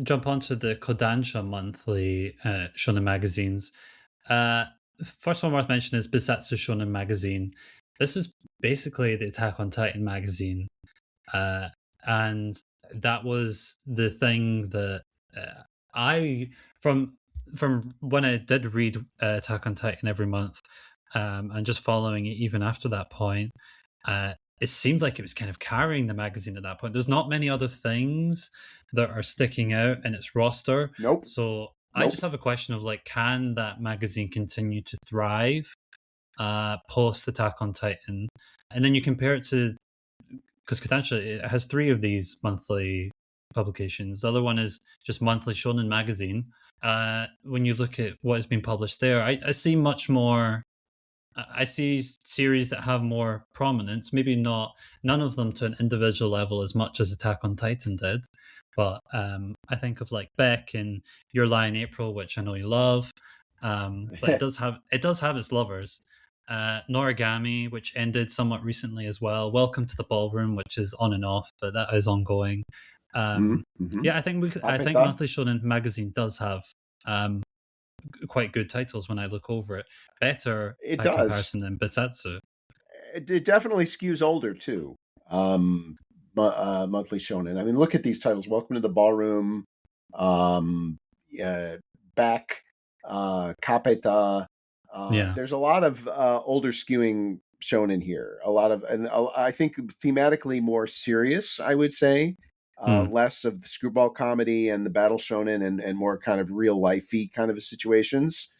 Jump onto the Kodansha monthly shonen magazines. First one worth mentioning is Bessatsu Shonen Magazine. This is basically the Attack on Titan magazine. And that was the thing that I from when I did read Attack on Titan every month, and just following it even after that point, it seemed like it was kind of carrying the magazine at that point. There's not many other things that are sticking out in its roster. Nope. So I just have a question of like, can that magazine continue to thrive post Attack on Titan? And then you compare it to, because Kodansha, it has 3 of these monthly publications. The other one is just monthly Shonen Magazine. When you look at what has been published there, I see much more. I see series that have more prominence. Maybe none of them to an individual level as much as Attack on Titan did, but I think of like Beck and Your Lie in April, which I know you love. But it does have its lovers. Noragami, which ended somewhat recently as well. Welcome to the Ballroom, which is on and off, but that is ongoing. Yeah, I think Monthly Shonen Magazine does have quite good titles when I look over it. Better by comparison than Bessatsu. It definitely skews older too. Monthly Shonen. I mean, look at these titles: Welcome to the Ballroom, Back, Kapeta. There's a lot of older skewing shonen here. And I think thematically more serious, I would say. Less of the screwball comedy and the battle shonen and more kind of real lifey kind of situations.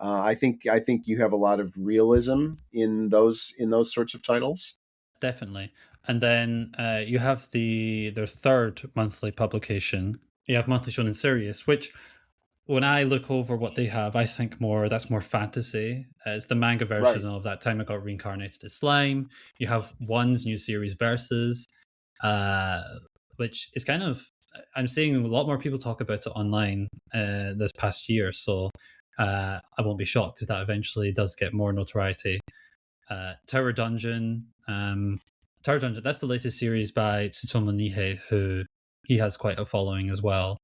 I think you have a lot of realism in those sorts of titles. Definitely. And then you have their third monthly publication. You have Monthly Shonen Sirius, which when I look over what they have, I think that's more fantasy. It's the manga version of That Time I Got Reincarnated as Slime. You have One's new series Versus, which is kind of, I'm seeing a lot more people talk about it online this past year, so I won't be shocked if that eventually does get more notoriety. Tower Dungeon, that's the latest series by Tsutomu Nihei, who he has quite a following as well.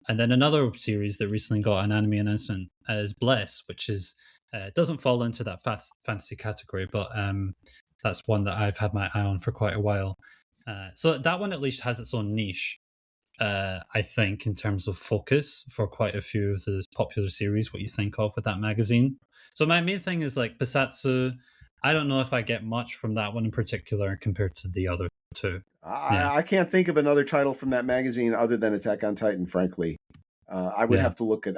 And then another series that recently got an anime announcement is Bless, which is doesn't fall into that fantasy category, but that's one that I've had my eye on for quite a while. So that one at least has its own niche, I think, in terms of focus for quite a few of the popular series, what you think of with that magazine. So my main thing is like Bessatsu. I don't know if I get much from that one in particular compared to the other two. I can't think of another title from that magazine other than Attack on Titan, frankly. I would have to look it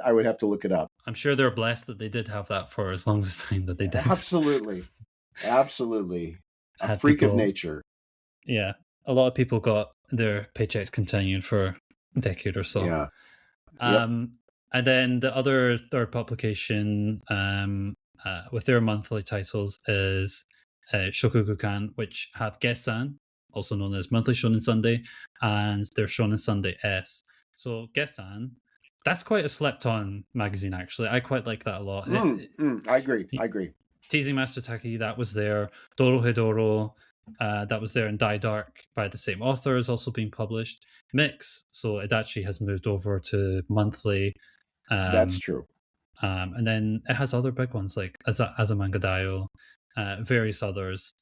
up. I'm sure they're blessed that they did have that for as long as time that they did. Absolutely. A freak of nature. Yeah. A lot of people got their paychecks continued for a decade or so. Yeah. And then the other third publication with their monthly titles is Shokugukan, which have Gessan, also known as Monthly Shonen Sunday, and their Shonen Sunday S. So Gessan, that's quite a slept-on magazine, actually. I quite like that a lot. I agree. Teasing Master Taki, that was there. Dorohedoro, that was there. And Die Dark by the same author is also being published. Mix, so Adachi has moved over to monthly. That's true. And then it has other big ones like Azamanga Daio, various others.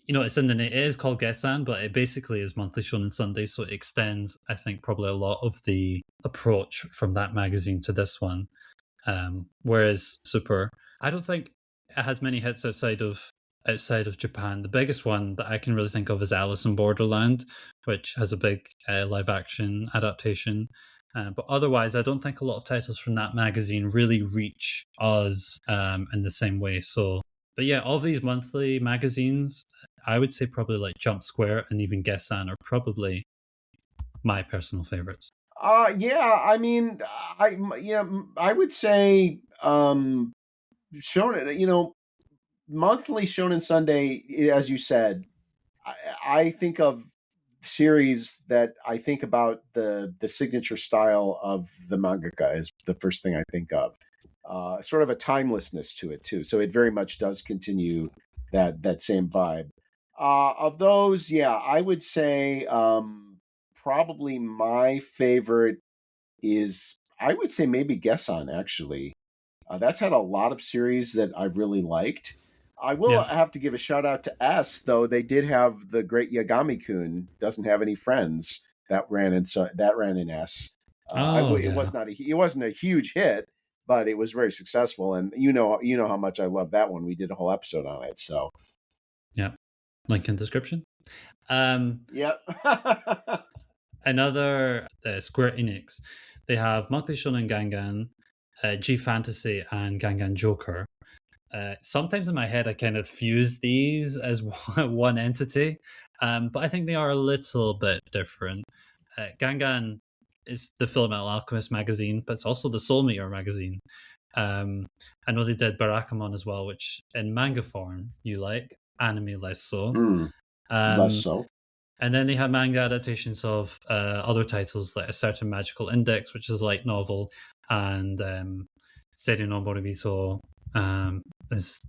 It's in the name. It is called Gessan, but it basically is Monthly Shonen Sunday, so it extends, I think, probably a lot of the approach from that magazine to this one. Whereas Super, I don't think it has many hits outside of Japan. The biggest one that I can really think of is Alice in Borderland, which has a big live action adaptation. But otherwise, I don't think a lot of titles from that magazine really reach us in the same way. So, but yeah, all of these monthly magazines, I would say probably like Jump Square and even Gessan are probably my personal favorites. I mean, I would say Shonen, monthly Shonen Sunday, as you said, I think of series that I think about the signature style of the mangaka is the first thing I think of. Sort of a timelessness to it too. So it very much does continue that same vibe. Of those, I would say probably my favorite is, I would say maybe Gessan, actually. That's had a lot of series that I really liked. I will have to give a shout out to S, though. They did have the great Yagami-kun Doesn't Have Any Friends that ran in S. It wasn't a huge hit, but it was very successful. And you know how much I love that one. We did a whole episode on it. So link in description. Another Square Enix. They have Monthly Shonen Gangan, GFantasy, and Gangan Joker. Sometimes in my head, I kind of fuse these as one entity, but I think they are a little bit different. Gangan is the Full Metal Alchemist magazine, but it's also the Soul Meter magazine. I know they did Barakamon as well, which in manga form you like, anime less so. Less so. And then they had manga adaptations of other titles like A Certain Magical Index, which is a light novel, and Seiri no Moribito. Has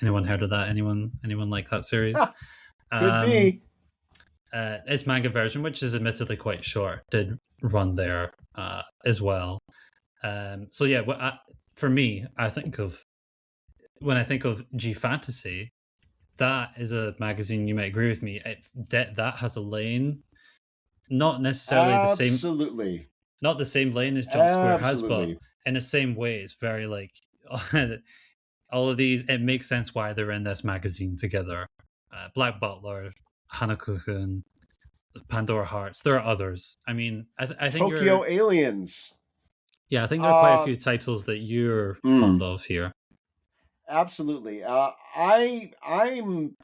anyone heard of that? Anyone like that series? Could be. Its manga version, which is admittedly quite short, did run there as well. So yeah, for me, when I think of GFantasy, that is a magazine. You might agree with me. That has a lane, not necessarily Absolutely. not the same lane as Jump Square has, but Absolutely. in the same way, it's very like all of these. It makes sense why they're in this magazine together. Black Butler, Hanako-kun, Pandora Hearts. There are others. I mean, I think Tokyo Aliens. Yeah, I think there are quite a few titles that you're fond of here. Absolutely. I'm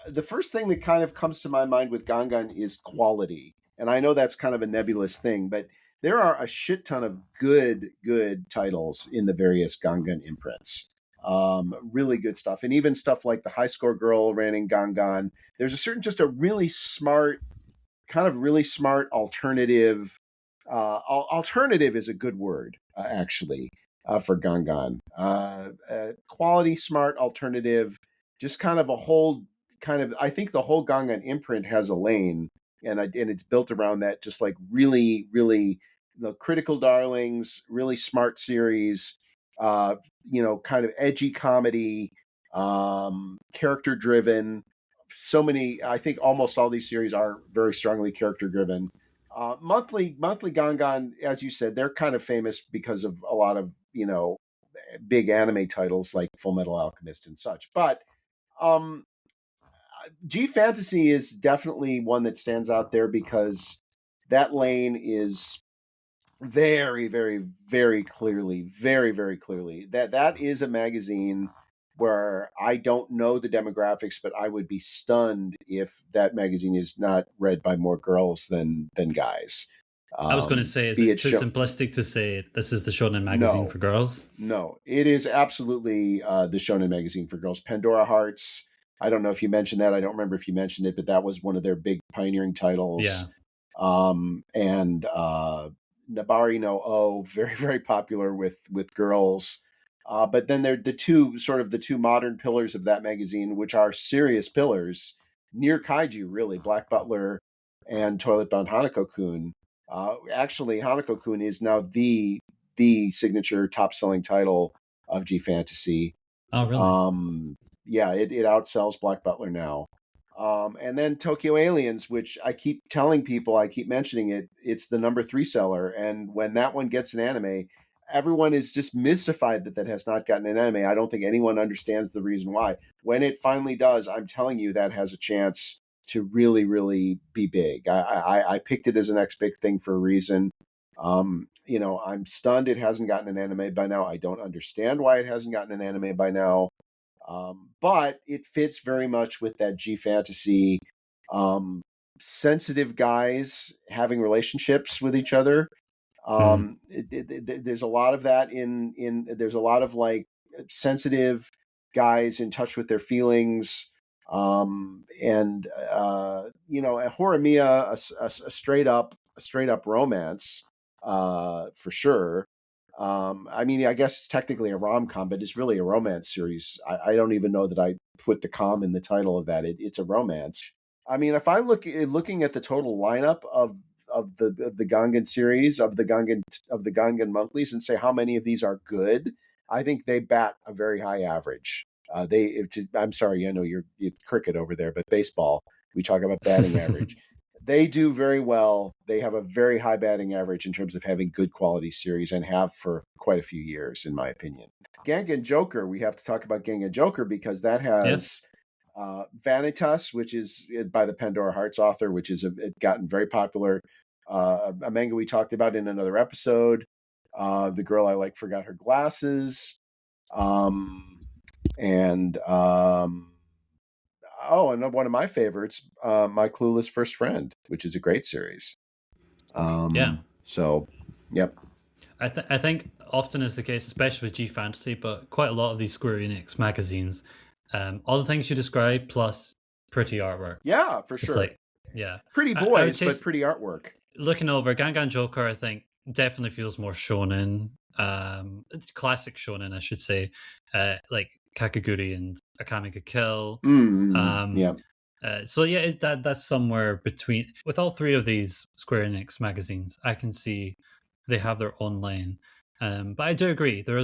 the first thing that kind of comes to my mind with Gangan is quality. And I know that's kind of a nebulous thing, but there are a shit ton of good titles in the various Gangan imprints. Really good stuff. And even stuff like the High Score Girl ran in Gangan. There's just a really smart, alternative. Alternative is a good word, actually, for Gangan. Quality, smart, alternative, just kind of a whole I think the whole Gangan imprint has a lane, and it's built around that, just like really, really the critical darlings, really smart series, kind of edgy comedy, character driven. So many, I think almost all these series are very strongly character driven. Monthly Gangan, as you said, they're kind of famous because of a lot of big anime titles like Full Metal Alchemist and such. But GFantasy is definitely one that stands out there because that lane is very, very, very clearly, that is a magazine where I don't know the demographics, but I would be stunned if that magazine is not read by more girls than guys. I was going to say, is it too simplistic to say this is the Shonen magazine for girls? No, it is absolutely the Shonen magazine for girls. Pandora Hearts, I don't know if you mentioned that. I don't remember if you mentioned it, but that was one of their big pioneering titles. Yeah. And Nabari no O, very, very popular with girls. But then they're the two modern pillars of that magazine, which are serious pillars, near kaiju, really, Black Butler and Toilet Bound Hanako-kun. Actually, Hanako-kun is now the signature top-selling title of GFantasy. Oh, really? Yeah, it outsells Black Butler now. And then Tokyo Aliens, which I keep telling people, I keep mentioning it, it's the number 3 seller. And when that one gets an anime, everyone is just mystified that has not gotten an anime. I don't think anyone understands the reason why. When it finally does, I'm telling you, that has a chance to really, really be big. I picked it as an next big thing for a reason. I'm stunned it hasn't gotten an anime by now. I don't understand why it hasn't gotten an anime by now. But it fits very much with that GFantasy, sensitive guys having relationships with each other. There's a lot of that there's a lot of like sensitive guys in touch with their feelings. And Horimiya, a straight up romance, for sure. I mean, I guess it's technically a rom-com, but it's really a romance series. I don't even know that I put the com in the title of that. It's a romance. I mean, if I looking at the total lineup of the Gangan series, of the Gangan monthlies, and say how many of these are good, I think they bat a very high average. I'm sorry, I know it's cricket over there, but baseball, we talk about batting average. They do very well. They have a very high batting average in terms of having good quality series, and have for quite a few years, in my opinion. Gangan Joker, we have to talk about Gangan Joker because that has Vanitas, which is by the Pandora Hearts author, which is gotten very popular. A manga we talked about in another episode. The Girl I Like Forgot Her Glasses. And one of my favorites, My Clueless First Friend, which is a great series. Yeah. So, yep. I think often is the case, especially with GFantasy, but quite a lot of these Square Enix magazines, all the things you describe plus pretty artwork. Yeah, for It's sure. like, yeah. Pretty I would boys, say but pretty artwork. looking over Gangan Joker, I think definitely feels more shonen, classic shonen, I should say, like Kakaguri and Akame ga Kill. Yeah. So yeah, that's somewhere between. With all three of these Square Enix magazines, I can see they have their own lane. But I do agree there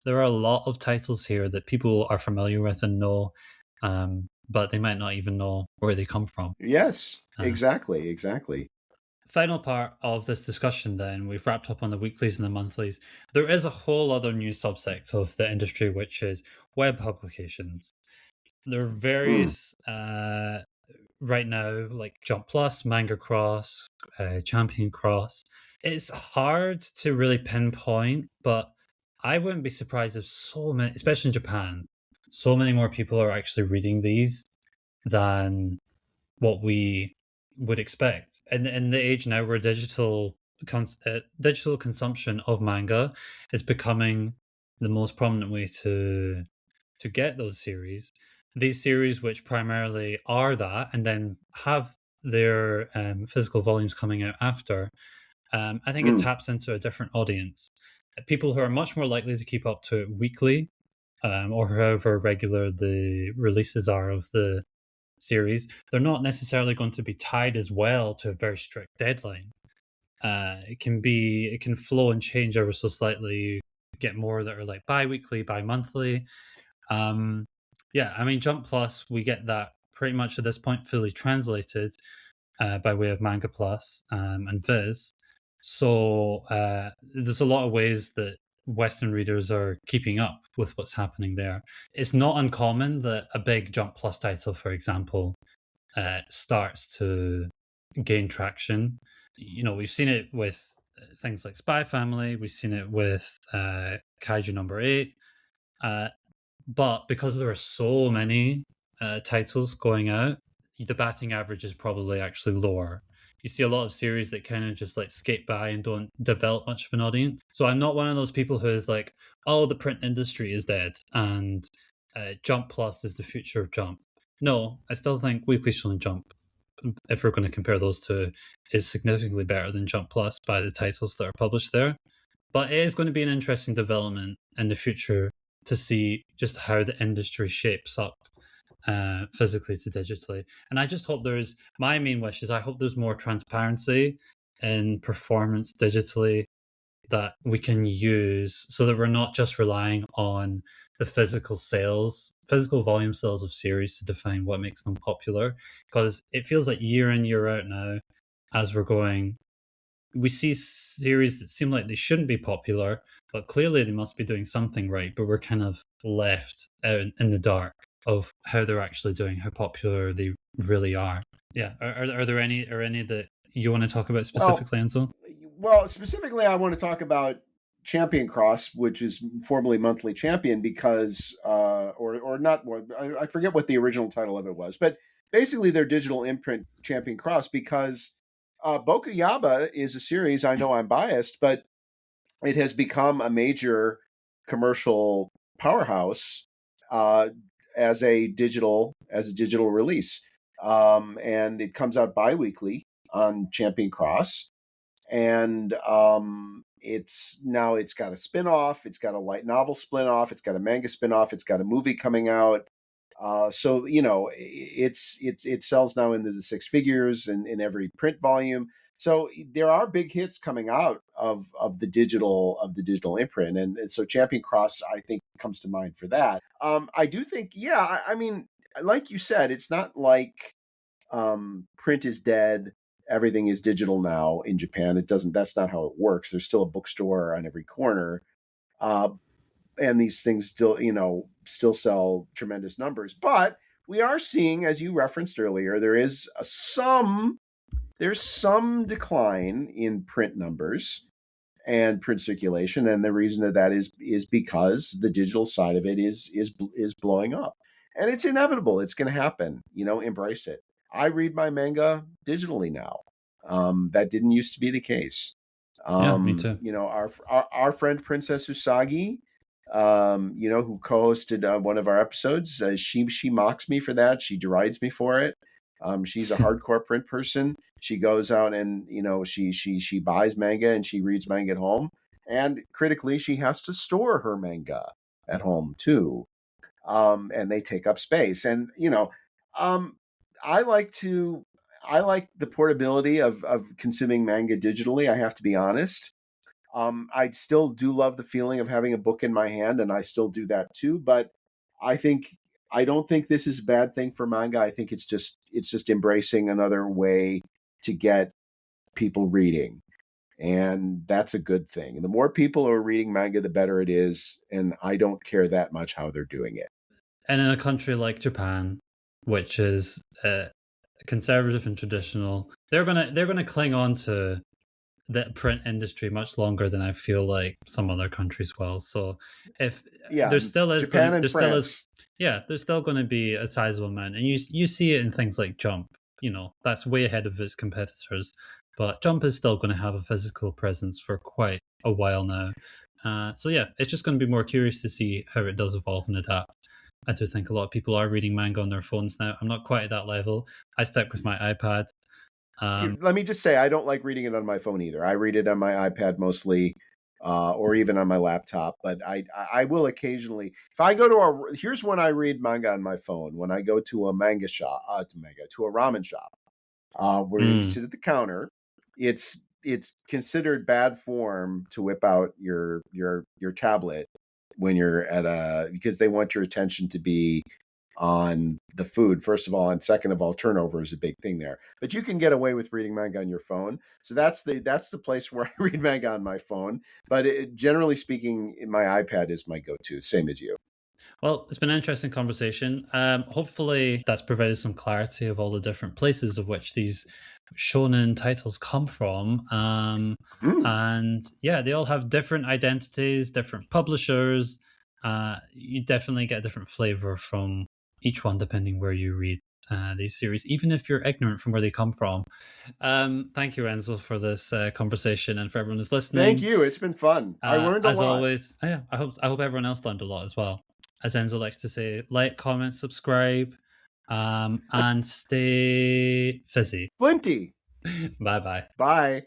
are a lot of titles here that people are familiar with and know, but they might not even know where they come from. Yes, Uh, exactly. Final part of this discussion, then we've wrapped up on the weeklies and the monthlies. There is a whole other new subsect of the industry, which is web publications. There are various right now, like Jump Plus, Manga Cross, Champion Cross. It's hard to really pinpoint, but I wouldn't be surprised if so many, especially in Japan, so many more people are actually reading these than what we would expect. In the age now where digital consumption of manga is becoming the most prominent way to get those series. These series, which primarily are that, and then have their physical volumes coming out after, I think it taps into a different audience. People who are much more likely to keep up to it weekly, or however regular the releases are of the series, they're not necessarily going to be tied as well to a very strict deadline. It can flow and change ever so slightly. You get more that are like bi-weekly, bi-monthly. Yeah, I mean, Jump Plus, we get that pretty much at this point fully translated by way of Manga Plus and Viz. So there's a lot of ways that Western readers are keeping up with what's happening there. It's not uncommon that a big Jump Plus title, for example, starts to gain traction. You know, we've seen it with things like Spy Family, we've seen it with Kaiju Number 8. But because there are so many titles going out, the batting average is probably actually lower. You see a lot of series that kind of just like skate by and don't develop much of an audience. So I'm not one of those people who is like, oh, the print industry is dead and Jump Plus is the future of Jump. No, I still think Weekly Shonen Jump, if we're going to compare those two, is significantly better than Jump Plus by the titles that are published there. But it is going to be an interesting development in the future to see just how the industry shapes up physically to digitally. And I just hope my main wish is I hope there's more transparency in performance digitally that we can use so that we're not just relying on the physical volume sales of series to define what makes them popular. Because it feels like year in, year out now, as we're going, we see series that seem like they shouldn't be popular, but clearly they must be doing something right. But we're kind of left out in the dark of how they're actually doing, how popular they really are. Yeah, are there any that you want to talk about specifically, Enzo? Well, specifically, I want to talk about Champion Cross, which is formerly Monthly Champion, because or not more. I forget what the original title of it was, but basically their digital imprint Champion Cross, because Bokuyaba is a series. I know I'm biased, but it has become a major commercial powerhouse as a digital release, and it comes out bi-weekly on Champion Cross, and it's got a spin-off, it's got a light novel spin-off, it's got a manga spin-off, it's got a movie coming out. So it sells now into the six figures in every print volume. So there are big hits coming out of the digital imprint, and so Champion Cross, I think, comes to mind for that. I do think, yeah, I mean, like you said, it's not like print is dead. Everything is digital now in Japan. That's not how it works. There's still a bookstore on every corner. And these things still sell tremendous numbers. But we are seeing, as you referenced earlier, there's some decline in print numbers and print circulation, and the reason that is because the digital side of it is blowing up, and it's inevitable. It's going to happen. Embrace it. I read my manga digitally now. That didn't used to be the case. Yeah, me too. Our friend Princess Usagi, who co-hosted one of our episodes, she mocks me for that. She derides me for it. She's a hardcore print person. She goes out and she buys manga and she reads manga at home. And critically, she has to store her manga at home too, and they take up space. And I like the portability of consuming manga digitally. I have to be honest. I still do love the feeling of having a book in my hand, and I still do that too. But I think I don't think this is a bad thing for manga. I think it's just embracing another way to get people reading, and that's a good thing. And the more people are reading manga, the better it is. And I don't care that much how they're doing it. And in a country like Japan, which is conservative and traditional, they're gonna cling on to the print industry much longer than I feel like some other countries will. So if there still is Japan and there still France. is there's still going to be a sizable amount, and you see it in things like Jump. That's way ahead of its competitors, but Jump is still going to have a physical presence for quite a while now. So yeah, it's just going to be more curious to see how it does evolve and adapt. I do think a lot of people are reading manga on their phones now. I'm not quite at that level. I stick with my iPad. Let me just say, I don't like reading it on my phone either. I read it on my iPad mostly, or even on my laptop. But I will occasionally, if I go to here's when I read manga on my phone. When I go to a manga shop, to a ramen shop, where you sit at the counter, it's considered bad form to whip out your tablet when you're because they want your attention to be on the food, first of all, and second of all, turnover is a big thing there. But you can get away with reading manga on your phone, so that's the place where I read manga on my phone. But generally speaking, my iPad is my go-to, same as you. Well, it's been an interesting conversation. Hopefully, that's provided some clarity of all the different places of which these shonen titles come from. And yeah, they all have different identities, different publishers. You definitely get a different flavor from each one depending where you read these series, even if you're ignorant from where they come from. Thank you, Enzo, for this conversation, and for everyone who's listening. Thank you. It's been fun. I learned a lot. As always, I hope everyone else learned a lot as well. As Enzo likes to say, like, comment, subscribe, and stay fizzy. Flinty. Bye-bye. Bye.